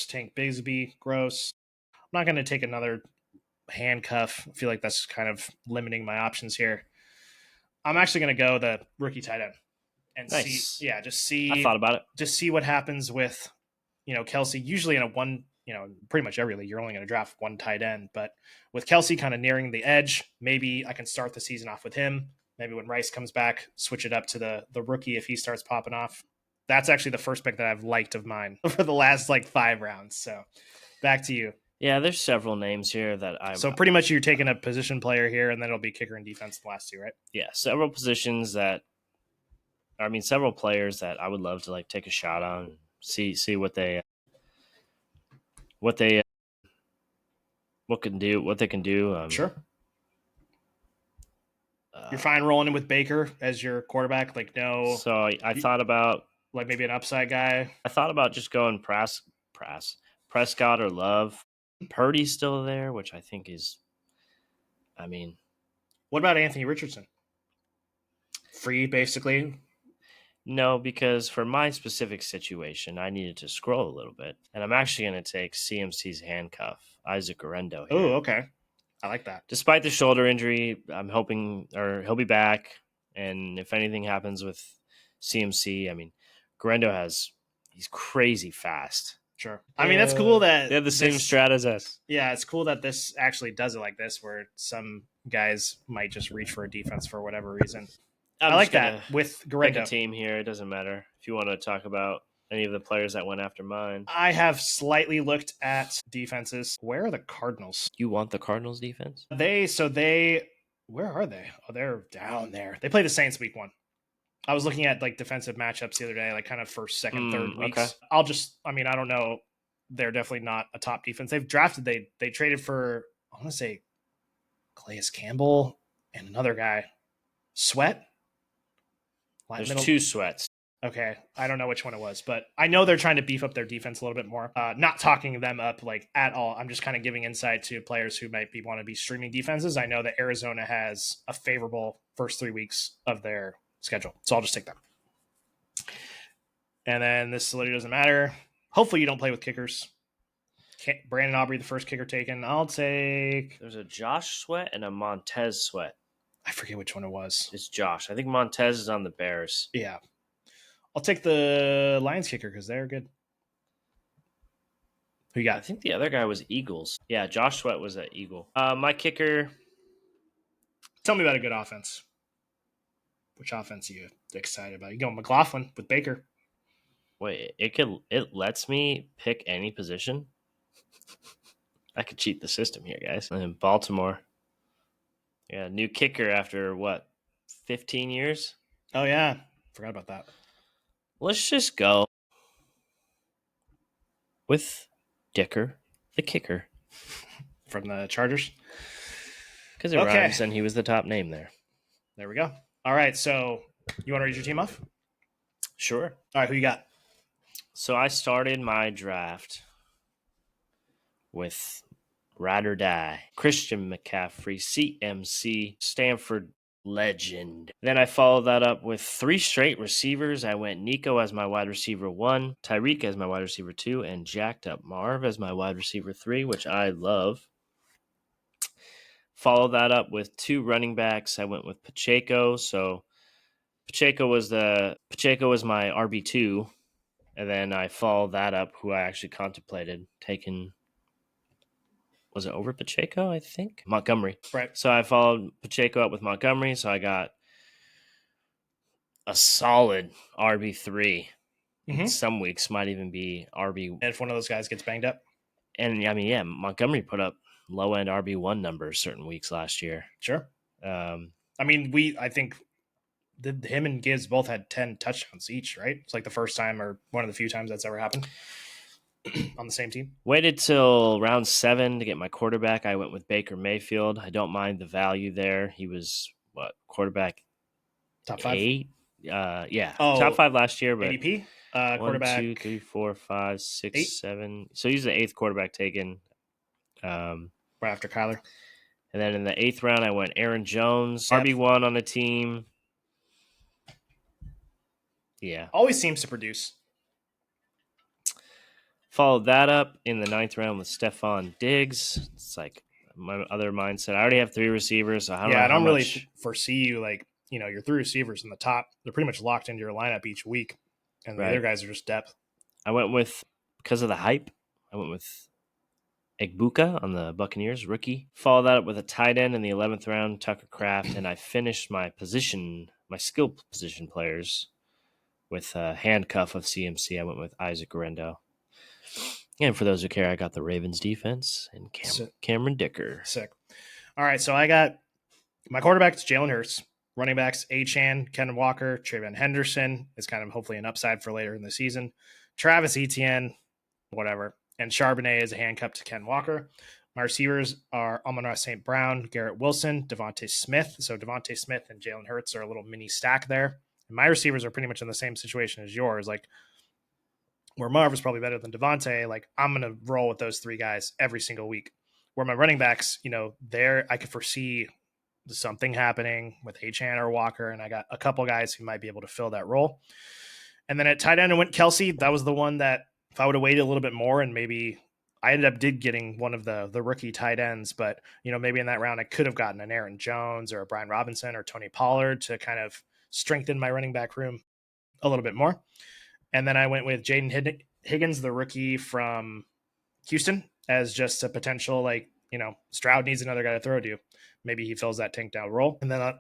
Tank Bigsby, gross. I'm not going to take another handcuff. I feel like that's kind of limiting my options here. I'm actually going to go the rookie tight end and nice. see. I thought about it. Just see what happens with, Kelsey. Usually in a one, pretty much every league, you're only going to draft one tight end. But with Kelsey kind of nearing the edge, maybe I can start the season off with him. Maybe when Rice comes back, switch it up to the rookie if he starts popping off. That's actually the first pick that I've liked of mine for the last like 5 rounds. So back to you. Yeah, there's several names here that I. So pretty much you're taking a position player here, and then it'll be kicker and defense the last 2, right? Yeah, several positions several players that I would love to like take a shot on, see what they can do. Sure. You're fine rolling in with Baker as your quarterback, like no. So I thought about like maybe an upside guy. I thought about just going Prescott or Love. Purdy's still there, which I think is. What about Anthony Richardson? Free, basically. No, because for my specific situation, I needed to scroll a little bit, and I'm actually going to take CMC's handcuff, Isaac Orendo. Oh, okay. I like that. Despite the shoulder injury, I'm hoping he'll be back, and if anything happens with CMC, Orendo he's crazy fast. Sure. That's cool that they have the same strat as us. Yeah, it's cool that this actually does it like this, where some guys might just reach for a defense for whatever reason. I like that with Orendo. Pick a team here. It doesn't matter if you want to talk about any of the players that went after mine. I have slightly looked at defenses. Where are the Cardinals? You want the Cardinals defense? Where are they? Oh, they're down there. They play the Saints week 1. I was looking at like defensive matchups the other day, like kind of first, second, third weeks. Okay. I don't know. They're definitely not a top defense. They've drafted, they traded for, I want to say Calais Campbell and another guy. Sweat? There's 2 Sweats. Okay. I don't know which one it was, but I know they're trying to beef up their defense a little bit more. Not talking them up like at all. I'm just kind of giving insight to players who might want to be streaming defenses. I know that Arizona has a favorable first 3 weeks of their schedule. So I'll just take them. And then this literally doesn't matter. Hopefully you don't play with kickers. Brandon Aubrey, the first kicker taken. I'll take... There's a Josh Sweat and a Montez Sweat. I forget which one it was. It's Josh. I think Montez is on the Bears. Yeah. I'll take the Lions kicker because they're good. Who you got? I think the other guy was Eagles. Yeah, Josh Sweat was at Eagle. My kicker... Tell me about a good offense. Which offense are you excited about? You go McLaughlin with Baker. Wait, it lets me pick any position? I could cheat the system here, guys. And Baltimore. Yeah, new kicker after 15 years? Oh, yeah. Forgot about that. Let's just go with Dicker, the kicker. From the Chargers? Because it rhymes and he was the top name there. There we go. All right, so you want to read your team off? Sure. All right, who you got? So I started my draft with Ride or Die, Christian McCaffrey, CMC, Stanford legend. Then I followed that up with 3 straight receivers. I went Nico as my wide receiver 1, Tyreek as my wide receiver 2, and jacked up Marv as my wide receiver 3, which I love. Follow that up with 2 running backs. I went with Pacheco. So Pacheco was my RB2. And then I followed that up, who I actually contemplated taking. Was it over Pacheco, I think? Montgomery. Right. So I followed Pacheco up with Montgomery. So I got a solid RB3. Mm-hmm. Some weeks might even be RB. And if one of those guys gets banged up. And I mean, yeah, Montgomery put up low end RB1 numbers certain weeks last year. Sure. I mean, I think him and Gibbs both had 10 touchdowns each, right? It's like the first time or one of the few times that's ever happened on the same team. Waited till round 7 to get my quarterback. I went with Baker Mayfield. I don't mind the value there. He was quarterback top 5? 8? Yeah. Oh, top 5 last year, but ADP? 1, Quarterback 2, 3, 4, 5, 6, 8? 7. So he's the 8th quarterback taken. Right after Kyler. And then in the 8th round, I went Aaron Jones, Yep. RB1 on the team. Yeah. Always seems to produce. Followed that up in the 9th round with Stephon Diggs. It's like my other mindset. I already have 3 receivers, so I don't really foresee you your 3 receivers in the top. They're pretty much locked into your lineup each week, and the other guys are just depth. I went with, because of the hype, I went with Egbuka on the Buccaneers, rookie. Followed that up with a tight end in the 11th round, Tucker Kraft, and I finished my skill position players with a handcuff of CMC. I went with Isaac Guerrero. And for those who care, I got the Ravens defense and Cameron Dicker. Sick. All right, so I got my quarterback's Jalen Hurts. Running backs, Achane, Ken Walker, Trayvon Henderson is kind of hopefully an upside for later in the season. Travis Etienne, whatever. And Charbonnet is a handcuff to Ken Walker. My receivers are Amon-Ra St. Brown, Garrett Wilson, Devontae Smith. So Devontae Smith and Jalen Hurts are a little mini stack there. And my receivers are pretty much in the same situation as yours. Like, where Marv is probably better than Devontae, like I'm going to roll with those 3 guys every single week. Where my running backs, there I could foresee something happening with Achane or Walker, and I got a couple guys who might be able to fill that role. And then at tight end, I went Kelsey. That was the one that if I would have waited a little bit more, and maybe I ended up getting one of the rookie tight ends, but maybe in that round I could have gotten an Aaron Jones or a Brian Robinson or Tony Pollard to kind of strengthen my running back room a little bit more. And then I went with Jaden Higgins, the rookie from Houston, as just a potential, Stroud needs another guy to throw to. Maybe he fills that tank down role. And then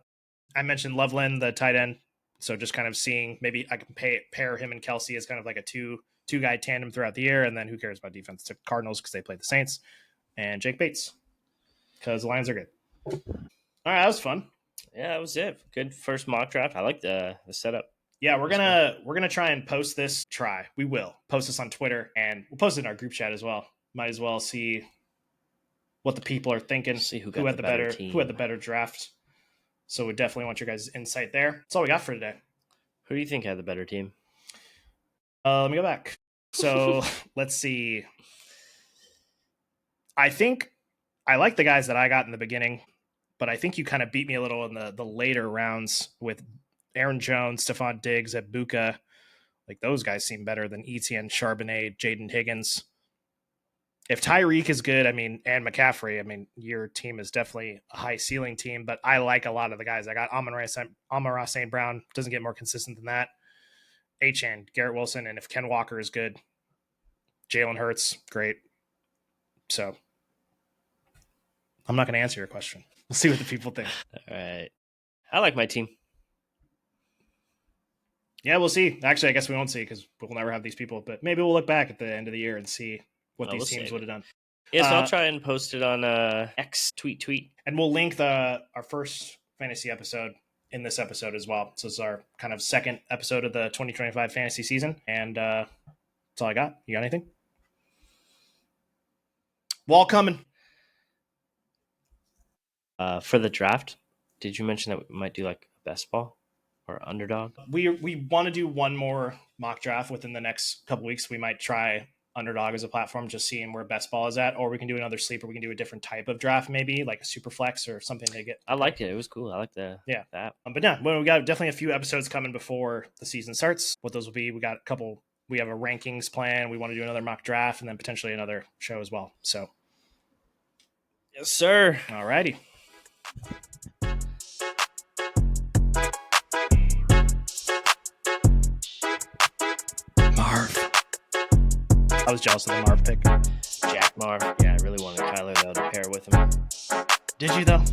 I mentioned Loveland, the tight end. So just kind of seeing maybe I can pair him and Kelsey as kind of like a two-guy tandem throughout the year. And then who cares about defense? To Cardinals because they play the Saints. And Jake Bates because the Lions are good. All right, that was fun. Yeah, that was it. Good first mock draft. I like the setup. Yeah, we're gonna try and post this. We will post this on Twitter, and we'll post it in our group chat as well. Might as well see what the people are thinking. See who had the better draft. So we definitely want your guys' insight there. That's all we got for today. Who do you think had the better team? Let me go back. So let's see. I think I like the guys that I got in the beginning, but I think you kind of beat me a little in the later rounds with Aaron Jones, Stephon Diggs, Egbuka. Like those guys seem better than Etienne, Charbonnet, Jaden Higgins. If Tyreek is good, and McCaffrey, your team is definitely a high ceiling team, but I like a lot of the guys. I got Amon-Ra St. Brown, doesn't get more consistent than that. Achane, Garrett Wilson, and if Ken Walker is good, Jalen Hurts, great. So I'm not going to answer your question. We'll see what the people think. All right. I like my team. Yeah, we'll see. Actually, I guess we won't see because we'll never have these people, but maybe we'll look back at the end of the year and see what these teams would have done. Yeah, so I'll try and post it on X tweet. And we'll link our first fantasy episode in this episode as well. So it's our kind of second episode of the 2025 fantasy season. And that's all I got. You got anything? Wall coming. For the draft, did you mention that we might do like best ball or underdog? We want to do one more mock draft within the next couple weeks. We might try underdog as a platform, just seeing where best ball is at, or we can do another sleeper. We can do a different type of draft, maybe like a super flex or something to get. I liked it. It was cool. I like that. But yeah, well, we got definitely a few episodes coming before the season starts. What those will be, we got a couple. We have a rankings plan. We want to do another mock draft and then potentially another show as well. So, yes, sir. All righty. Marv. I was jealous of the Marv pick. Jack Marv. Yeah, I really wanted Kyler though to pair with him. Did you though?